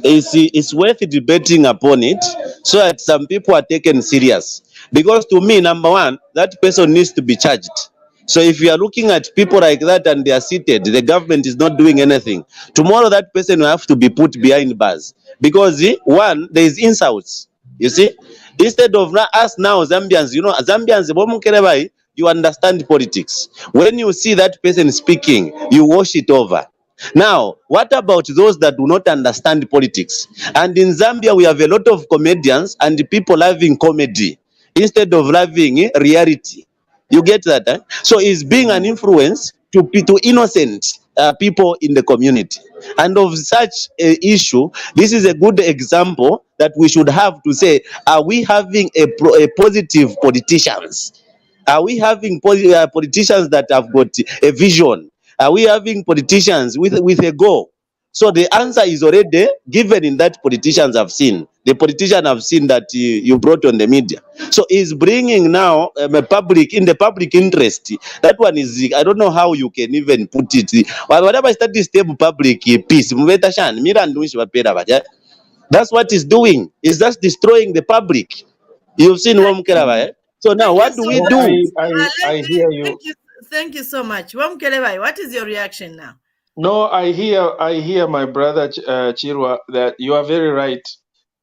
it's worth debating upon it so that some people are taken serious. Because to me, number one, that person needs to be charged. So if you are looking at people like that and they are seated, the government is not doing anything. Tomorrow that person will have to be put behind bars. Because one, there is insults. You see? Instead of us now, Zambians, Mukelebai, you understand politics. When you see that person speaking, you wash it over. Now, what about those that do not understand politics? And in Zambia, we have a lot of comedians and people loving comedy instead of loving reality. You get that? So it's being an influence to innocent people in the community. And of such a issue, this is a good example that we should have to say, are we having a positive politicians? Are we having politicians that have got a vision? Are we having politicians with a goal? So the answer is already given in that politicians have seen. The politician have seen that you brought on the media. So he's bringing now in the public interest. That one is, I don't know how you can even put it. Whatever is that is stable public peace. That's what he's doing. He's just destroying the public. You've seen Mukelebai. So now what do we do? I hear you. Thank you so much. Mukelebai, what is your reaction now? No, I hear my brother Chirwa, that you are very right.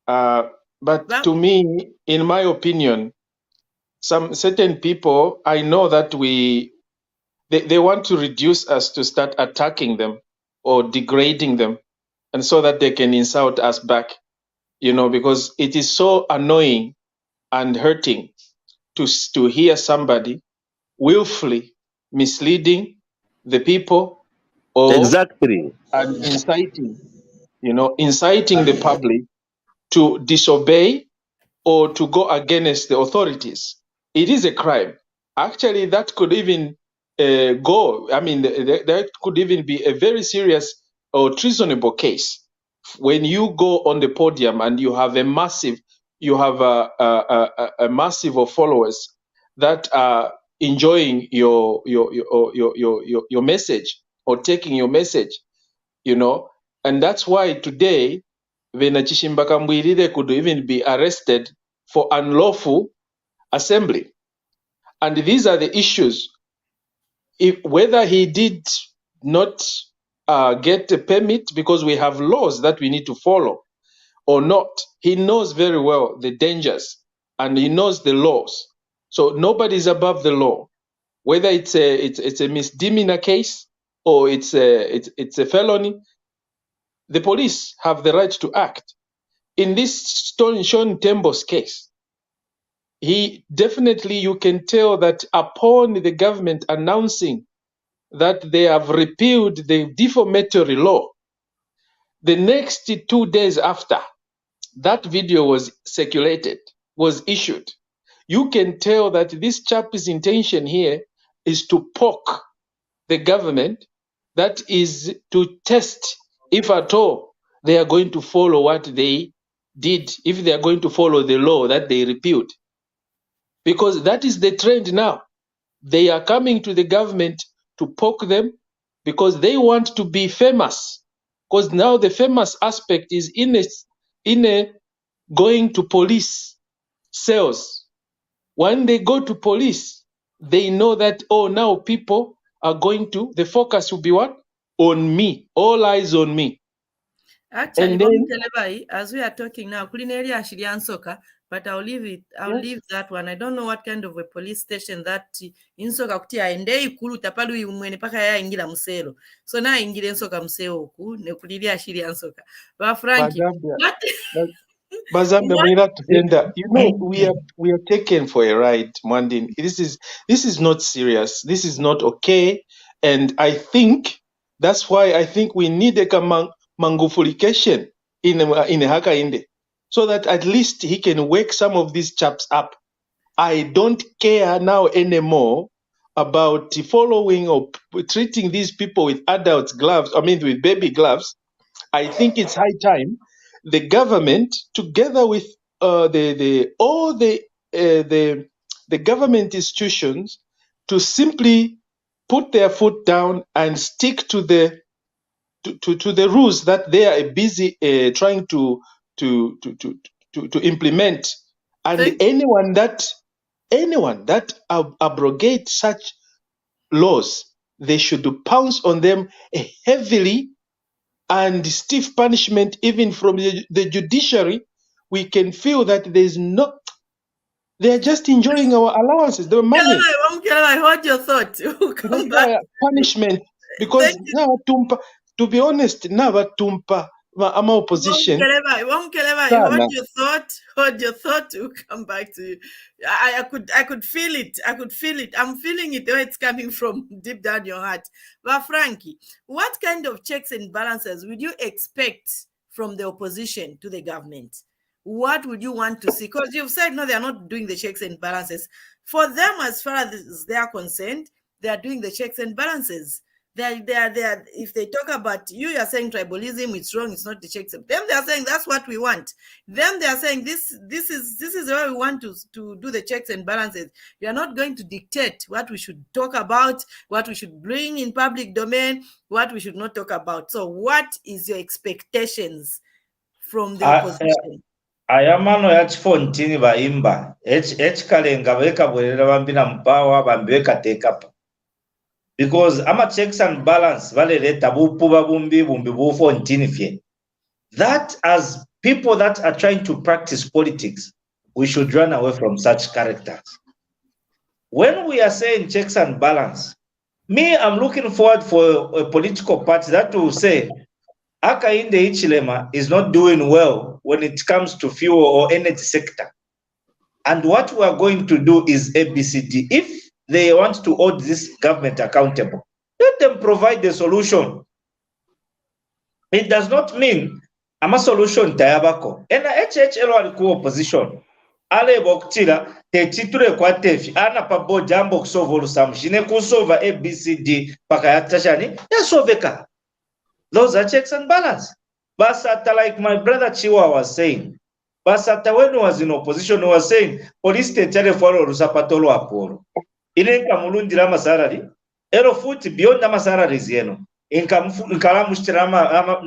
But to me, in my opinion, some certain people, I know that they want to reduce us to start attacking them or degrading them, and so that they can insult us back, because it is so annoying and hurting to hear somebody willfully misleading the people or Exactly. and inciting the public to disobey or to go against the authorities. It is a crime. Actually, that could even that could even be a very serious or treasonable case. When you go on the podium and you have a massive of followers that are enjoying your message or taking your message, and that's why today Vena Chishimbakambwirire could even be arrested for unlawful assembly. And these are the issues. Whether he did not get a permit, because we have laws that we need to follow, or not, he knows very well the dangers and he knows the laws. So nobody is above the law. Whether it's a misdemeanor case or it's a felony, the police have the right to act. In this Sean Tembo's case, he definitely, you can tell that upon the government announcing that they have repealed the defamatory law, the next 2 days after that video was circulated, was issued, you can tell that this chap's intention here is to poke the government, that is to test if at all they are going to follow what they did, if they are going to follow the law that they repealed. Because that is the trend now. They are coming to the government to poke them because they want to be famous. Because now the famous aspect is in a going to police cells. When they go to police, they know that, oh, now people are going to, the focus will be what? On me. All eyes on me. Actually, Mukelebai, as we are talking now, Kulineri Ashirian Soka, but I'll leave it. I'll leave that one. I don't know what kind of a police station that in Soka kutia endei kulu tapalu umwene paka ya ingila muselo. So na ingile Soka museo ku ne Kulineri Ashirian Soka. But Frankie, we are taken for a ride, Mwandin. This is not serious. This is not okay. And I think that's why I think we need a mangufulication in Hakainde, so that at least he can wake some of these chaps up. I don't care now anymore about following or treating these people with with baby gloves. I think it's high time the government, together with the government institutions, to simply put their foot down and stick to the rules that they are busy trying to implement. And anyone that abrogates such laws, they should pounce on them heavily, and stiff punishment even from the judiciary. We can feel that they're just enjoying our allowances, the money. I heard your thought. Come back. Punishment, because now to be honest, now tumpa ama opposition. Hold your thought to come back to you. I could feel it. I'm feeling it where it's coming from deep down your heart. But Frankie, what kind of checks and balances would you expect from the opposition to the government? What would you want to see? Because you've said, no, they're not doing the checks and balances. For them, as far as they are concerned, they are doing the checks and balances. If they talk about, you are saying tribalism, it's wrong, it's not the checks. Them, they are saying that's what we want. Them, they are saying this is where we want to do the checks and balances. You are not going to dictate what we should talk about, what we should bring in public domain, what we should not talk about. So what is your expectations from the opposition? Ayamano yachifontini ba Himba echikalenga veka bwerera vambina mpawa vambeka tekapa because ama checks and balance valeleta bupuba bumbi bufo ntinifye. That, as people that are trying to practice politics, we should run away from such characters. When we are saying checks and balance, me, I'm looking forward for a political party that will say Hakainde Hichilema is not doing well when it comes to fuel or energy sector. And what we are going to do is ABCD. If they want to hold this government accountable, let them provide the solution. It does not mean I'm a solution tayabako. And HHL walikuwa opposition. Ale bokutira techiture kwa tefi ana pabo jambo kusova olusamushine kusova ABCD paka yatashani yasoveka. Those are checks and balance. Basata, like my brother Chiwa was saying, Basata, when he was in opposition, he was saying, police state follow Rusapatolo Apolo. Inenka mulundira masarari, ero futi beyond the masararis yeno. Inkala mushtirama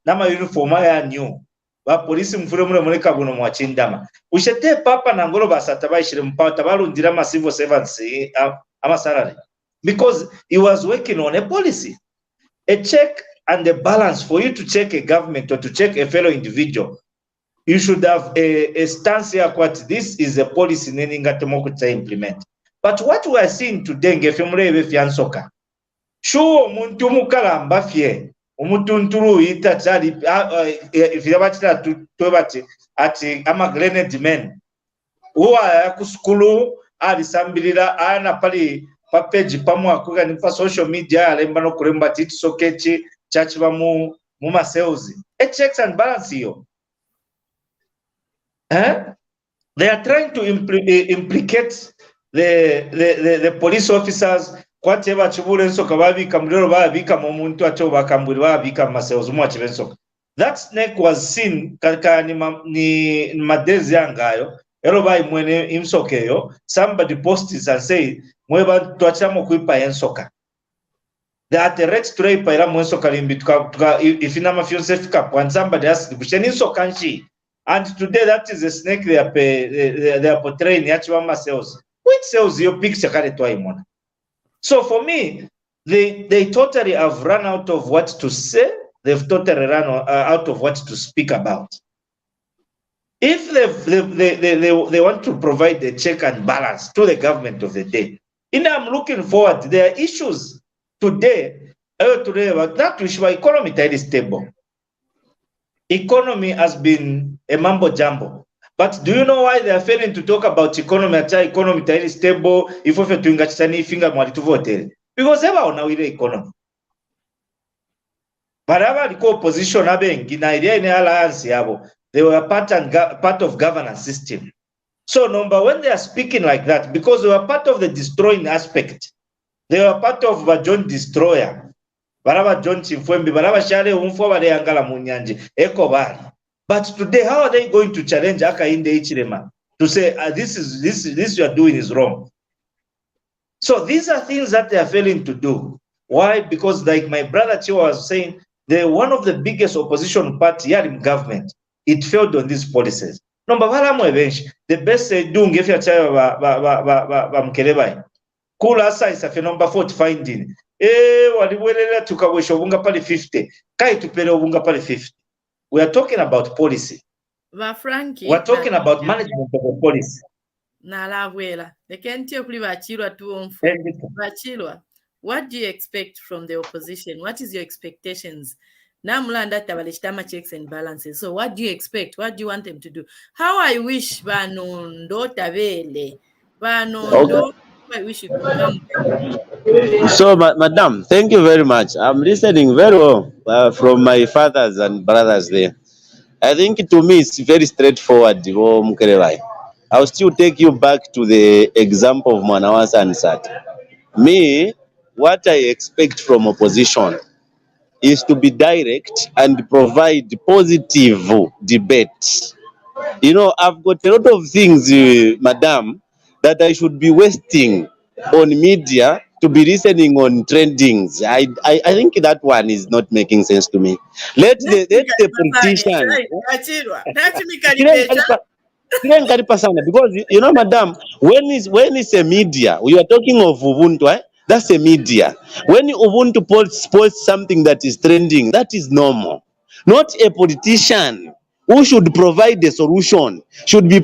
nama uniform ya new. Ba police mfuremure muleka buno mwachindama. Ushete papa nangolo basata baishire mpata balundira ma civil servants amasarari. Because he was working on a policy. A check and the balance for you to check a government or to check a fellow individual, you should have a stance here. What this is a policy to implement. But what we are seeing today, ngefiansoka, sure, muntu mukalamba fie, umutunturu ita chari, if you have to ati ama grenade men, uwa kuskulu, alisambirira, ana pali, papeji pamu akuga nipa social media, alemba no kuremba titi sokechi, chachiva mu sales. It checks and balance yo. They are trying to implicate the police officers. Whatever chibule nsoka babika mlero babika momuntu acho bakamburi babika masales mu achivensoka. That snake was seen kaka ni madezi yangayo. Ero bai mwene imsokeyo. Somebody posted and say mweba tuachamo kuipa ensoka. They are the rex tray paira mwenso kalimbi if in a few safe cap when somebody asked the so kanchi. And today that is a snake they are portraying Yachima sales. Which sells your picture karetwaimona. So for me, they totally have run out of what to say, they've totally run out of what to speak about. If they want to provide the check and balance to the government of the day, I'm looking forward. There are issues today, but that issue economy is stable. Economy has been a mambo jumbo. But do you know why they are failing to talk about economy? Economy is stable. If we to ingachani finger mwali to vote, because ever on our economy. But our opposition in idea in alliance yabo, they were part of governance system. So number when they are speaking like that, because they were part of the destroying aspect, they were part of the John Destroyer. Baraba John Chimfwembi, Baraba Shale Umfo Bale Angala Munyanje, Eko Bari. But today, how are they going to challenge Hakainde Hichilema to say this you are doing is wrong? So these are things that they are failing to do. Why? Because like my brother Chiwa was saying, they're one of the biggest opposition party here in government. It failed on these policies. Number one, the best doing if you're Mukelebai. Kula size of number 4 finding. Waliwelele tukawesha ubunga pali 50. Kai tupele ubunga pali 50. We are talking about policy. Frankie, we're talking about management of the policy. What do you expect from the opposition? What is your expectations? Namulanda tabalishitama checks and balances. So what do you expect? What do you want them to do? How I wish Nondo tabele. Nondo, I wish you could come. So, Madam, thank you very much. I'm listening very well from my fathers and brothers there. I think to me it's very straightforward, Mukelebai. I'll still take you back to the example of Mwanawasa and Sat. Me, what I expect from opposition is to be direct and provide positive debate. You know, I've got a lot of things, Madam, that I should be wasting on media to be listening on trendings. I think that one is not making sense to me. Let the politicians. Because you know, Madam, when it's a media, we are talking of Ubuntu, That's a media. When you want to post something that is trending, that is normal. Not a politician who should provide the solution, should be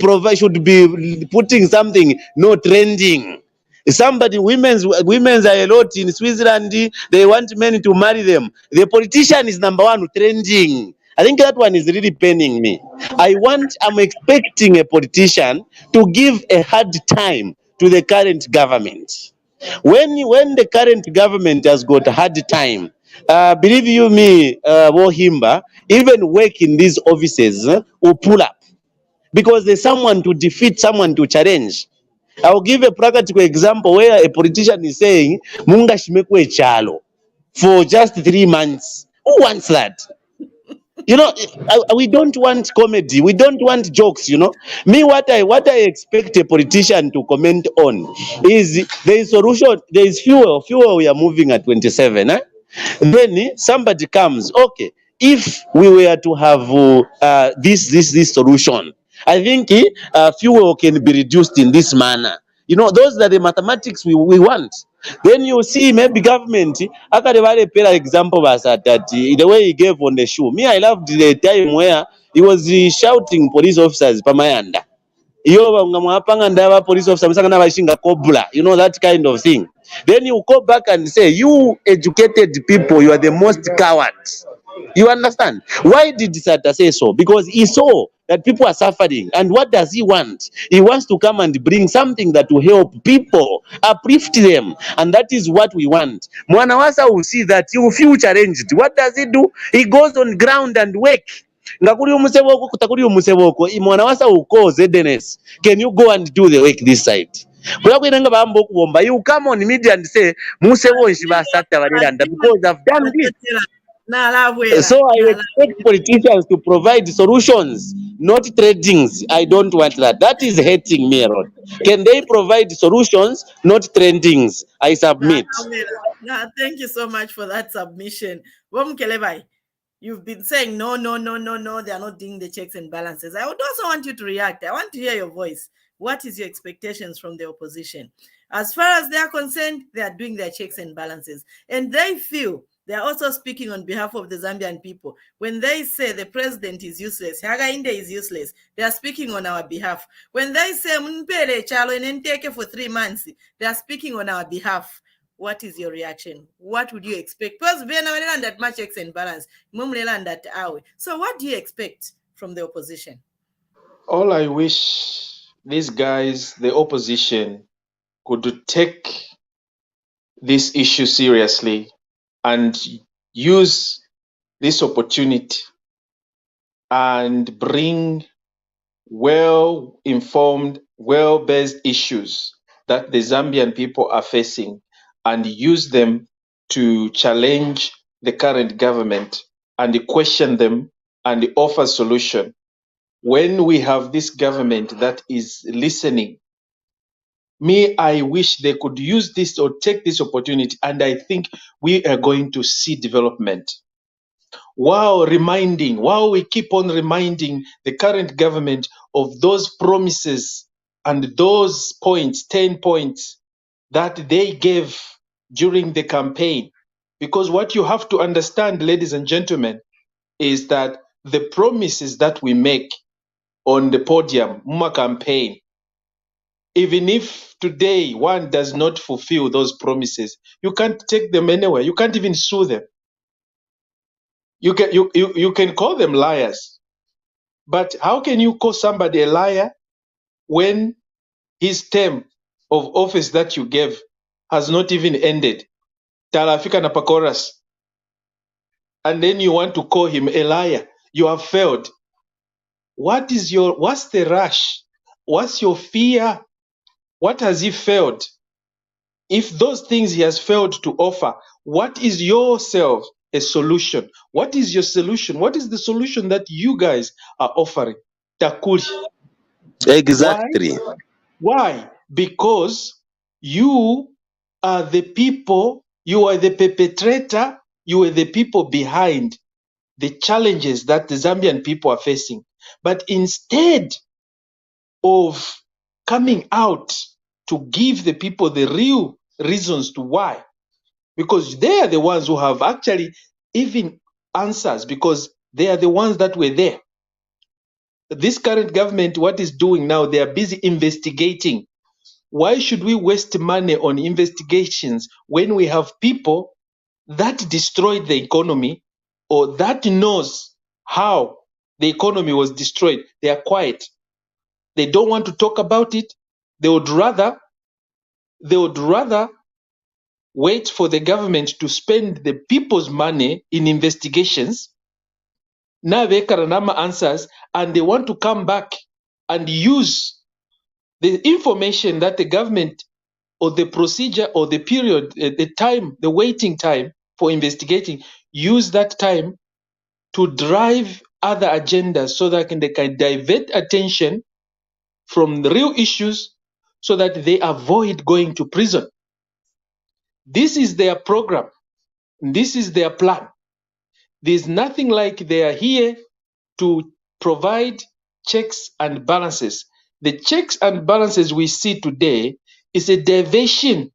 putting something not trending. Somebody, women's are a lot in Switzerland, they want men to marry them. The politician is number one trending. I think that one is really paining me. I'm expecting a politician to give a hard time to the current government. When the current government has got a hard time, believe you me, Himba, even work in these offices will pull up because there's someone to defeat, someone to challenge. I'll give a practical example where a politician is saying, Munga shimekwe chalo for just 3 months. Who wants that? You know, we don't want comedy. We don't want jokes. You know, me what I expect a politician to comment on is there is solution. There is fuel. Fuel. We are moving at 27. Then somebody comes. Okay, if we were to have this solution, I think fuel can be reduced in this manner. You know, those are the mathematics we want. Then you see maybe government, akadevale pela example that the way he gave on the show. Me, I loved the time where he was shouting police officers pamayanda. Iyo ngamwapanga ndaba police officer musanga bashinga kobula, you know, that kind of thing. Then you go back and say, you educated people, you are the most cowards. You understand? Why did Sata say so? Because he saw that people are suffering. And what does he want? He wants to come and bring something that will help people, uplift them. And that is what we want. Mwanawasa will see that he will feel challenged. What does he do? He goes on ground and work. Ngakuri umuseboko kutakuri umuseboko Mwanawasa will call ZNS. Can you go and do the work this side? You come on media and say because I've done this. So I expect politicians to provide solutions, not trendings. I don't want that. That is hurting me a lot. Can they provide solutions, not trendings? I submit. Thank you so much for that submission. Mukelebai, you've been saying no, they are not doing the checks and balances. I would also want you to react. I want to hear your voice. What is your expectations from the opposition? As far as they are concerned, they are doing their checks and balances. And they feel they are also speaking on behalf of the Zambian people. When they say the president is useless, Hakainde is useless, they are speaking on our behalf. When they say Mpele Chalo and for 3 months, they are speaking on our behalf. What is your reaction? What would you expect? Because we are not that much checks and balance. So what do you expect from the opposition? All I wish these guys, the opposition, could take this issue seriously and use this opportunity and bring well-informed, well-based issues that the Zambian people are facing and use them to challenge the current government and question them and offer solution. When we have this government that is listening, I wish they could use this or take this opportunity, and I think we are going to see development. While we keep on reminding the current government of those promises and those points, 10 points that they gave during the campaign. Because what you have to understand, ladies and gentlemen, is that the promises that we make on the podium, Muma campaign, even if today one does not fulfill those promises, you can't take them anywhere. You can't even sue them. You can call them liars. But how can you call somebody a liar when his term of office that you gave has not even ended? Talafika na pakoras. And then you want to call him a liar. You have failed. What's the rush? What's your fear? What has he failed? If those things he has failed to offer, what is yourself a solution? What is your solution? What is the solution that you guys are offering? Takuri. Exactly. Why? Because you are the people, you are the perpetrator, you are the people behind the challenges that the Zambian people are facing. But instead of coming out to give the people the real reasons to why. Because they are the ones who have actually even answers, because they are the ones that were there. This current government, what is doing now, they are busy investigating. Why should we waste money on investigations when we have people that destroyed the economy or that knows how the economy was destroyed? They are quiet. They don't want to talk about it. They would rather wait for the government to spend the people's money in investigations. Now they Karanama answers, and they want to come back and use the information that the government or the procedure or the period, the time, the waiting time for investigating, use that time to drive other agendas so that they can divert attention from the real issues so that they avoid going to prison. This is their program. This is their plan. There's nothing like they are here to provide checks and balances. The checks and balances we see today is a diversion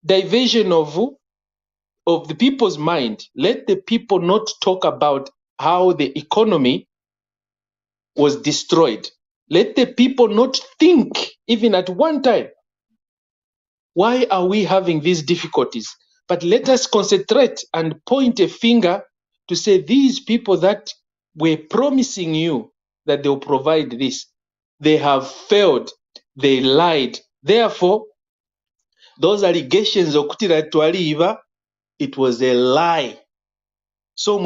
of the people's mind. Let the people not talk about how the economy was destroyed. Let the people not think, even at one time, why are we having these difficulties? But let us concentrate and point a finger to say these people that were promising you that they'll provide this, they have failed, they lied. Therefore, those allegations of kutira twaliva, it was a lie. So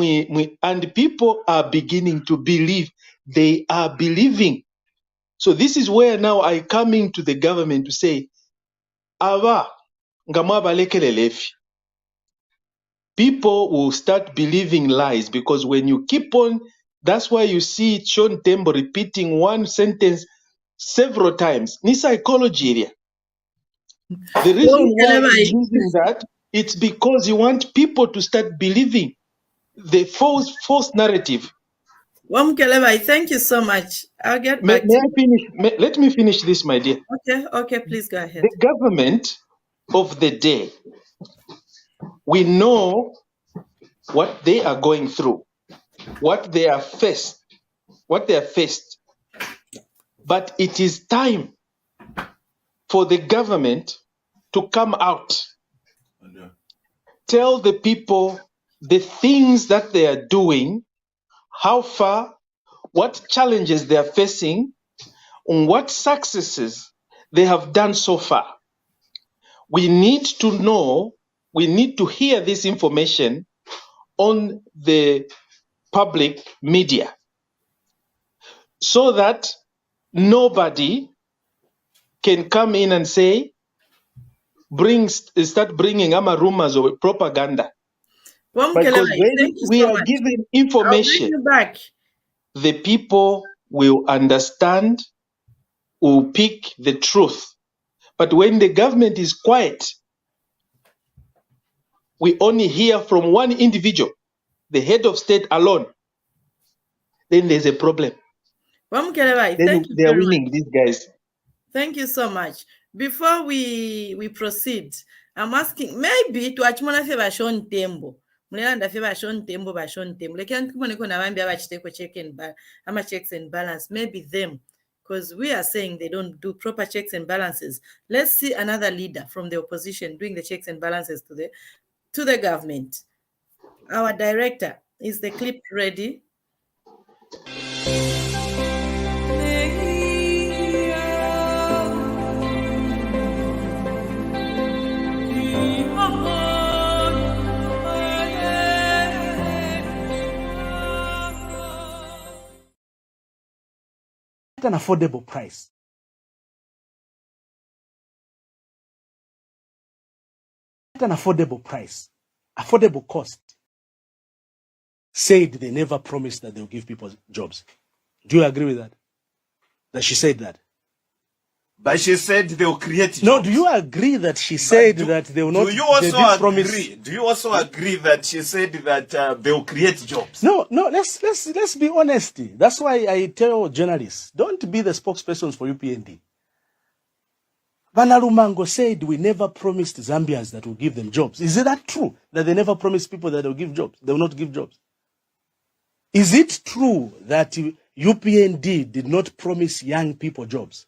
and people are beginning to believe. They are believing. So this is where now I come into the government to say, aba ngamwabalekelefi. People will start believing lies, because when you keep on, that's why you see Sean Tembo repeating one sentence several times. Ni psychology area. The reason why he's using that, it's because you want people to start believing the false narrative. Mukelebai, thank you so much. I'll get back May I finish? Let me finish this, my dear. Okay, please go ahead. The government of the day, we know what they are going through, what they are faced. But it is time for the government to come out, tell the people the things that they are doing, how far, what challenges they are facing, and what successes they have done so far. We need to know, we need to hear this information on the public media so that nobody can come in and say, start bringing rumors or propaganda. Because when we are given information, the people will understand, will pick the truth. But when the government is quiet, we only hear from one individual, the head of state alone, then there's a problem. Then they are winning, these guys. Thank you so much. Before we proceed, I'm asking, maybe to achimona fe bashon tembo. Mulanda fe bashon tembo. Lekan kumone kona bambi abachiteko checks and balance. Maybe them, because we are saying they don't do proper checks and balances. Let's see another leader from the opposition doing the checks and balances to the government. Our director, is the clip ready? An affordable price. An affordable price, affordable cost. Said they never promised that they'll give people jobs. Do you agree with that? That she said that? But she said they'll create jobs. No, do you agree that she said that they will not? Do you also agree? Do you also agree that she said that they'll create jobs? No. Let's be honest. That's why I tell journalists, don't be the spokespersons for UPND. Banalumango said we never promised Zambians that we'll give them jobs. Is that true? That they never promised people that they'll give jobs? They will not give jobs. Is it true that UPND did not promise young people jobs?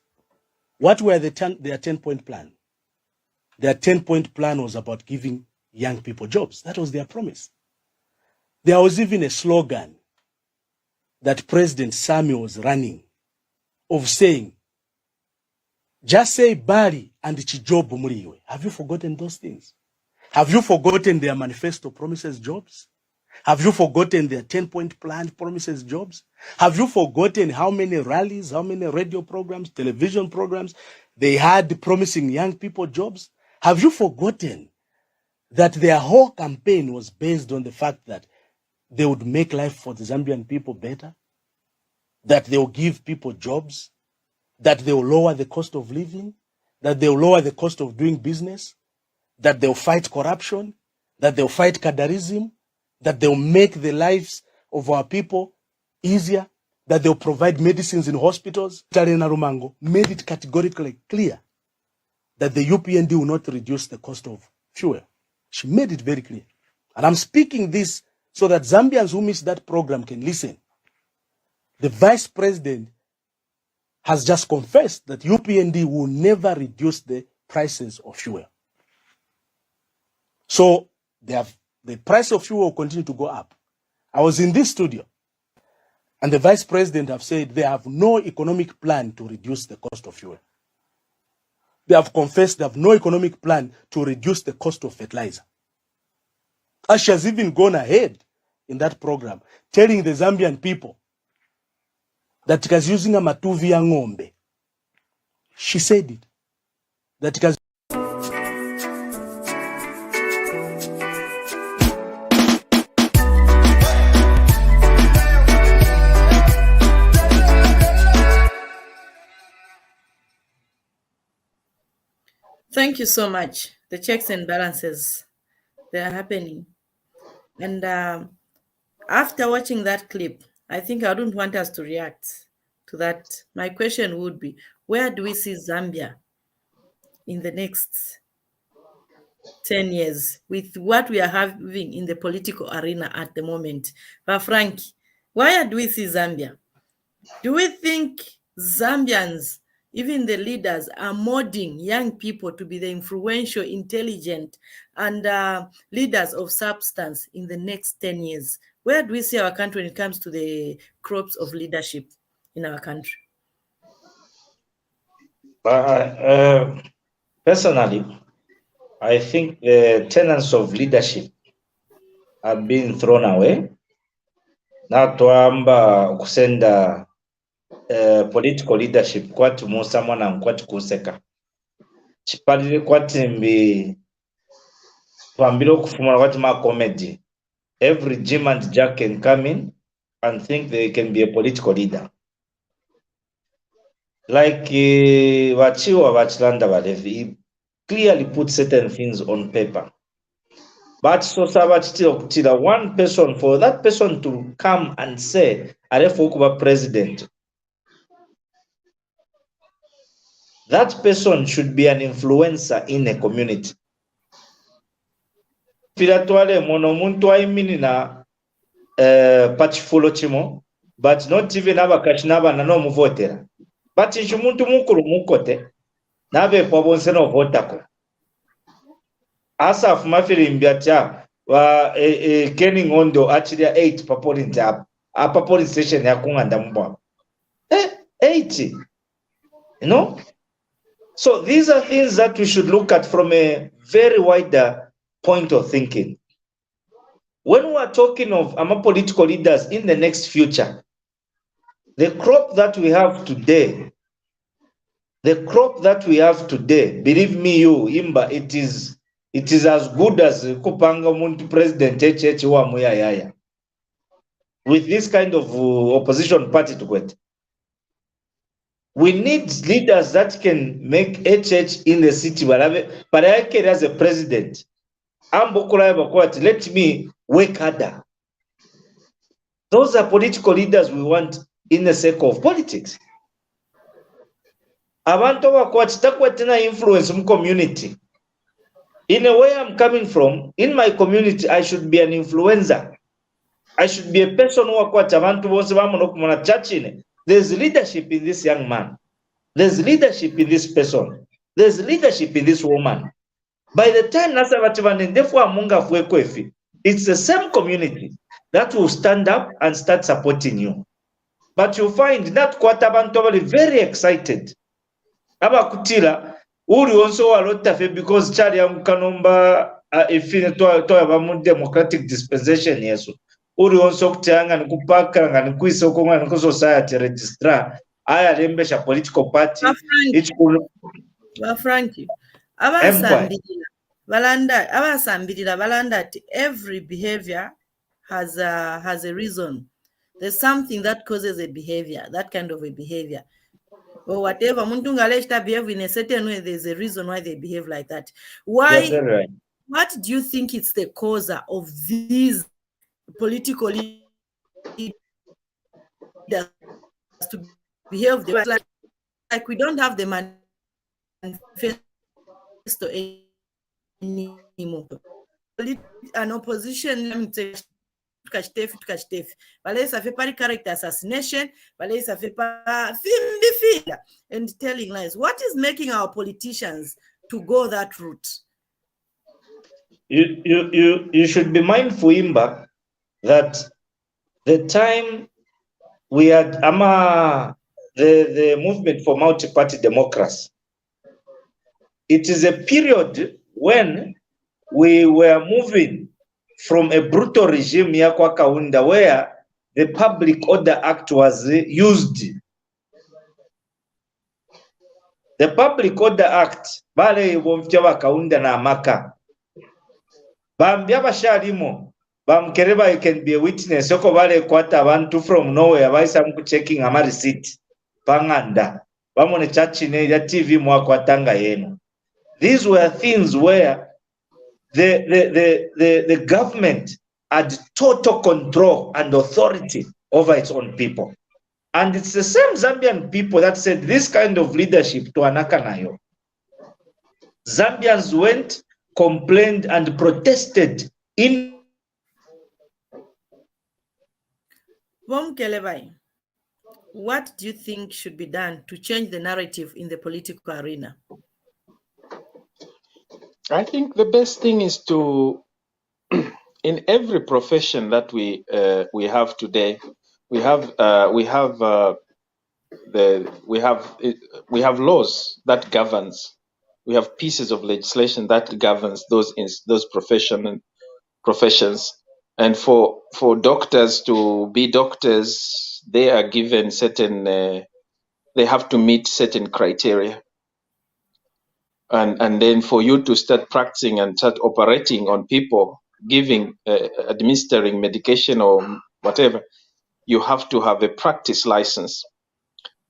What were their 10-point plan? Their 10-point plan was about giving young people jobs. That was their promise. There was even a slogan that President Samuel was running of saying, just say Bali and Chijob Muriwe. Have you forgotten those things? Have you forgotten their manifesto promises jobs? Have you forgotten their 10-point plan promises jobs? Have you forgotten how many rallies, how many radio programs, television programs they had promising young people jobs? Have you forgotten that their whole campaign was based on the fact that they would make life for the Zambian people better? That they will give people jobs? That they will lower the cost of living? That they will lower the cost of doing business? That they will fight corruption? That they will fight cadarism? That they will make the lives of our people easier? That they will provide medicines in hospitals? Tarena Rumango made it categorically clear that the UPND will not reduce the cost of fuel. She made it very clear. And I'm speaking this so that Zambians who missed that program can listen. The vice president has just confessed that UPND will never reduce the prices of fuel. So the price of fuel will continue to go up. I was in this studio, and the vice president have said they have no economic plan to reduce the cost of fuel. They have confessed they have no economic plan to reduce the cost of fertilizer. And she has even gone ahead in that program, telling the Zambian people that it was using a matuvi ya ng'ombe. She said it. That it was Thank you so much. The checks and balances, they are happening. And after watching that clip, I think I wouldn't want us to react to that. My question would be, where do we see Zambia in the next 10 years with what we are having in the political arena at the moment? But Frank, where do we see Zambia? Do we think Zambians, even the leaders, are molding young people to be the influential, intelligent, and leaders of substance in the next 10 years? Where do we see our country when it comes to the crops of leadership in our country? Personally, I think the tenets of leadership have been thrown away. Natwamba kusenda political leadership kwati musamwana nkwati kuseka. Chipalire kwati mbi twambiro kufumana kwati ma comedy. Every Jim and Jack can come in and think they can be a political leader. Like Wachiwa Wachilanda Walevi, he clearly put certain things on paper. But so Sabat one person, for that person to come and say, Arefokuba president, that person should be an influencer in a community. Filatwale monomuntu aimini na pachifulo chimo, but not even abakashinaba na no muvotera. But ichumuntu mukuru mukote, nabe pwabonse no votako. Asaf mafirimbiacha wa Kenny Nondo actually 8 papolinti a papolinti station ya kunganda mbwa. 80. You know? So these are things that we should look at from a very wider point of thinking. When we are talking of political leaders in the next future, the crop that we have today, believe me, Himba, it is as good as Kupanga Muntu President HH wa Muyayaya. With this kind of opposition party to get. We need leaders that can make HH in the city, but I can as a president. Let me work harder. Those are political leaders we want in the sake of politics. abantu abakwati takwatena influence mu community. In a way I'm coming from, in my community, I should be an influencer. I should be a person who akwati abantu bose bamunokumana church. There's leadership in this young man. There's leadership in this person. There's leadership in this woman. By the time it's the same community that will stand up and start supporting you. But you find that Kwatabanto very excited. Abakutila, uri also a lot of it because Chariam Kanomba to democratic dispensation, yes. Uri also Tiang and Kupaka and Kuisoko and society registrar. I am political party. Frankie. Abasambirira balanda every behavior has a reason. There's something that causes a behavior, that kind of a behavior. Or whatever, Muntungaleshta behave in a certain way, there's a reason why they behave like that. Why? Yeah, right. What do you think it's the cause of these political leaders to behave the way like we don't have the manifesto anymore? An opposition, let me say, ça fait pas de character assassination, ça fait pas and telling lies. What is making our politicians to go that route? You should be mindful, Himba, that the time we had the movement for multi-party democracy, it is a period when we were moving from a brutal regime yakwa Kaunda where the Public Order Act was used. The Public Order Act, bale bomfya Kaunda na Amaka. Bambya bashalimo, Mukelebai can be a witness. Soko bale kwata abantu from nowhere baisa mku checking ama receipt. Panganda. Bamone chachine ya TV mwakwatanga yenu. These were things where the government had total control and authority over its own people. And it's the same Zambian people that said this kind of leadership to Anakanayo. Zambians went, complained, and protested in Mukelebai, what do you think should be done to change the narrative in the political arena? I think the best thing is to, in every profession that we have today, we have laws that governs. We have pieces of legislation that governs those professions. And for doctors to be doctors, they are given certain. They have to meet certain criteria. And then for you to start practicing and start operating on people, administering medication or whatever, you have to have a practice license.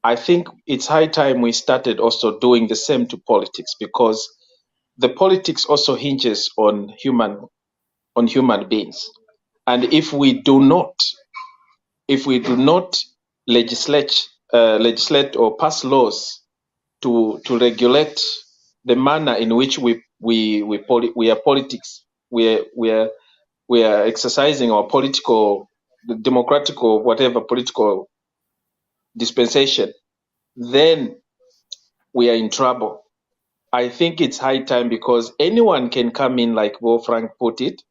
I think it's high time we started also doing the same to politics, because the politics also hinges on human beings. And if we do not legislate or pass laws to regulate the manner in which we are politics, we are exercising our political, democratic or whatever political dispensation, then we are in trouble. I think it's high time, because anyone can come in, like Bo Frank put it,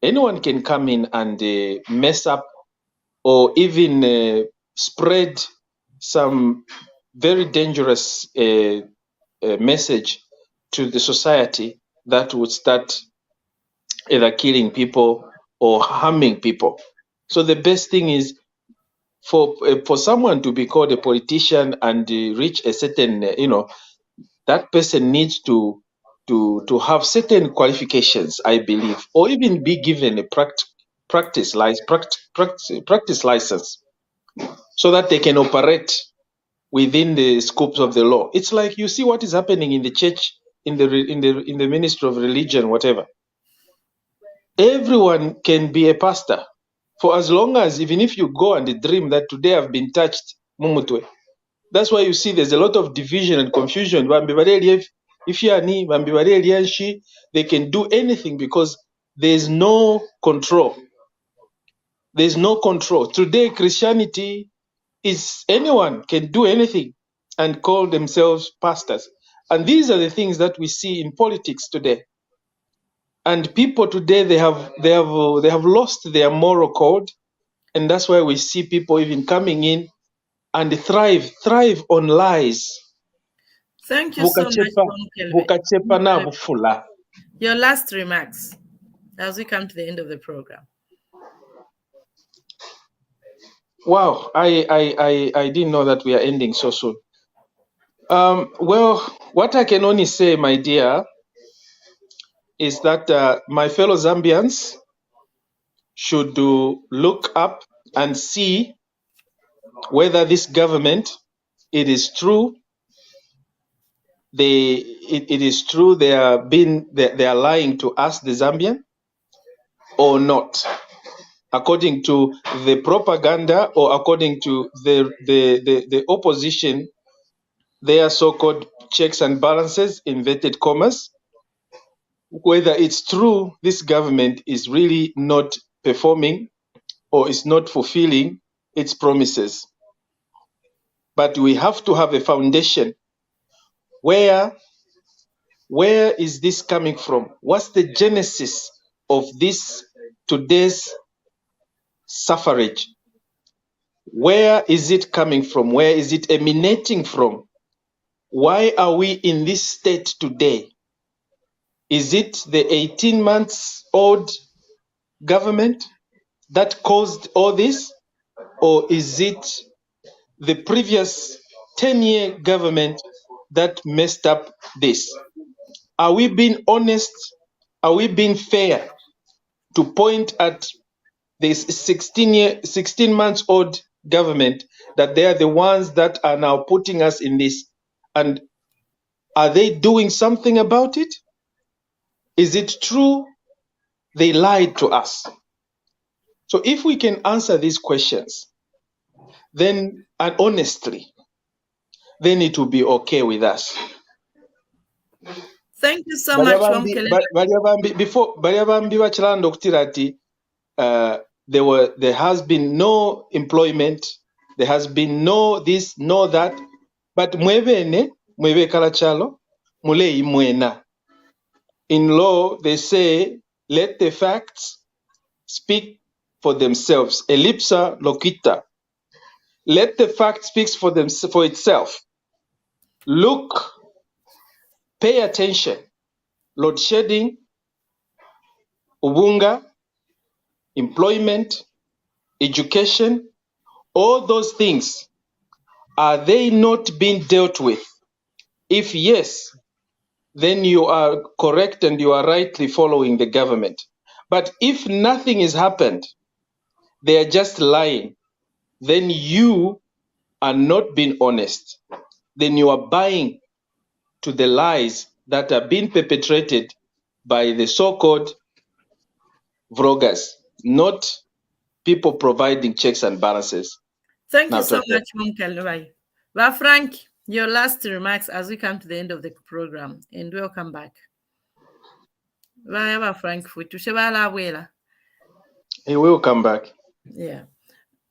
anyone can come in and mess up or even spread some very dangerous message to the society that would start either killing people or harming people. So the best thing is for someone to be called a politician and reach a certain, that person needs to have certain qualifications, I believe, or even be given a practice license, so that they can operate within the scopes of the law. It's like, you see what is happening in the church, in the ministry of religion, whatever. Everyone can be a pastor, for as long as, even if you go and dream that today I've been touched, Mumutwe, That's why you see there's a lot of division and confusion. If you are they can do anything because there's no control. There's no control. Today, Christianity is anyone can do anything and call themselves pastors. And these are the things that we see in politics today. And people today they have lost their moral code, and that's why we see people even coming in and thrive on lies. Thank you so much, Mukelebai. Your last remarks as we come to the end of the program. Wow, I didn't know that we are ending so soon. Well, what I can only say, my dear, is that my fellow Zambians should look up and see whether this government, it is true, it is true they are lying to us, the Zambian, or not, according to the propaganda or according to the opposition, their so-called checks and balances, inverted commas, whether it's true this government is really not performing or is not fulfilling its promises. But we have to have a foundation. Where is this coming from? What's the genesis of this today's suffrage? Where is it coming from? Where is it emanating from? Why are we in this state today? Is it the 18 months old government that caused all this? Or is it the previous 10-year government that messed up this? Are we being honest? Are we being fair to point at this 16 months old government that they are the ones that are now putting us in this? And are they doing something about it? Is it true they lied to us? So if we can answer these questions, then, and honestly, then it will be okay with us. Thank you so much, Mukelebai. Before there has been no employment, there has been no this, no that, but mwebe kalachalo, mulei mwena. In law, they say, let the facts speak for themselves. Ellipsa loquita. Let the fact speak for itself. Look, pay attention. Load shedding, ubunga, employment, education, all those things, are they not being dealt with? If yes, then you are correct and you are rightly following the government. But if nothing has happened, they are just lying, then you are not being honest. Then you are buying to the lies that are being perpetrated by the so-called vloggers, not people providing checks and balances. Thank you so much, Mukelebai. Well, Frank, your last remarks as we come to the end of the program, and welcome back. Frank, he will come back. Yeah.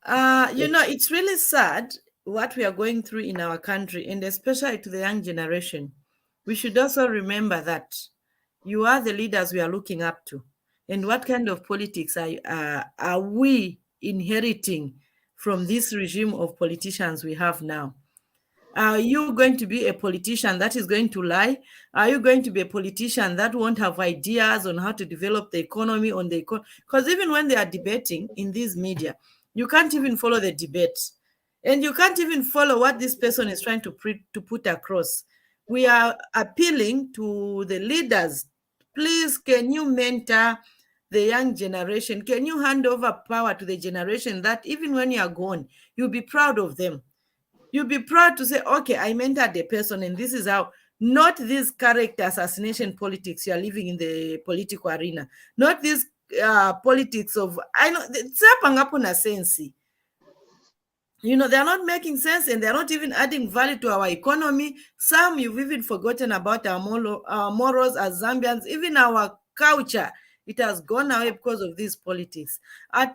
It's really sad what we are going through in our country, and especially to the young generation. We should also remember that you are the leaders we are looking up to. And what kind of politics are we inheriting from this regime of politicians we have now? Are you going to be a politician that is going to lie? Are you going to be a politician that won't have ideas on how to develop the economy on the economy? Because even when they are debating in these media, you can't even follow the debate. And you can't even follow what this person is trying to put across. We are appealing to the leaders. Please, can you mentor the young generation? Can you hand over power to the generation that even when you are gone, you'll be proud of them? You'll be proud to say, okay, I mentored the person, and this is how, not this character assassination politics you are living in the political arena, not this politics of, I know, you know, they're not making sense and they're not even adding value to our economy. Some you've even forgotten about our morals as Zambians, even our culture. It has gone away because of these politics.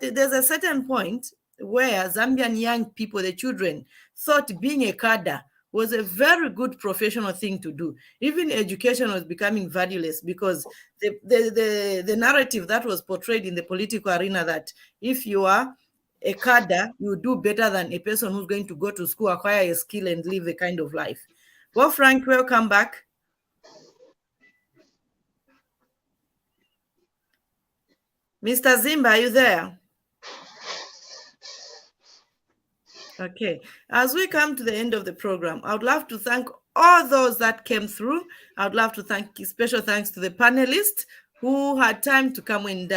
There's a certain point where Zambian young people, the children, thought being a cadre was a very good professional thing to do. Even education was becoming valueless because the narrative that was portrayed in the political arena that if you are a cadre, you do better than a person who's going to go to school, acquire a skill, and live a kind of life. Well, Frank, welcome back. Mr. Zimba, are you there? Okay. As we come to the end of the program, I would love to thank all those that came through. I would love to thank special thanks to the panelists who had time to come and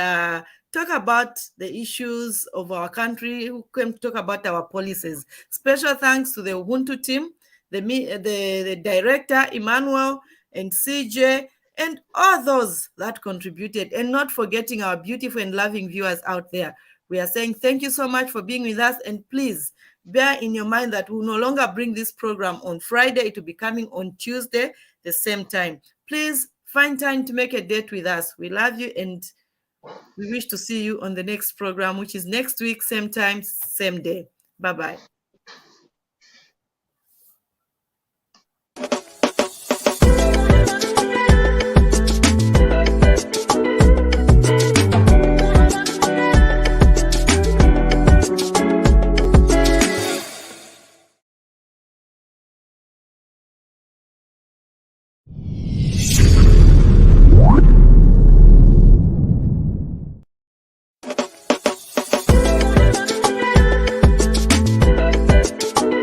talk about the issues of our country, who came to talk about our policies. Special thanks to the Ubuntu team, the director, Emmanuel, and CJ, and all those that contributed, and not forgetting our beautiful and loving viewers out there. We are saying thank you so much for being with us, and please bear in your mind that we'll no longer bring this program on Friday. It will be coming on Tuesday, the same time. Please find time to make a date with us. We love you, and we wish to see you on the next program, which is next week, same time, same day. Bye-bye.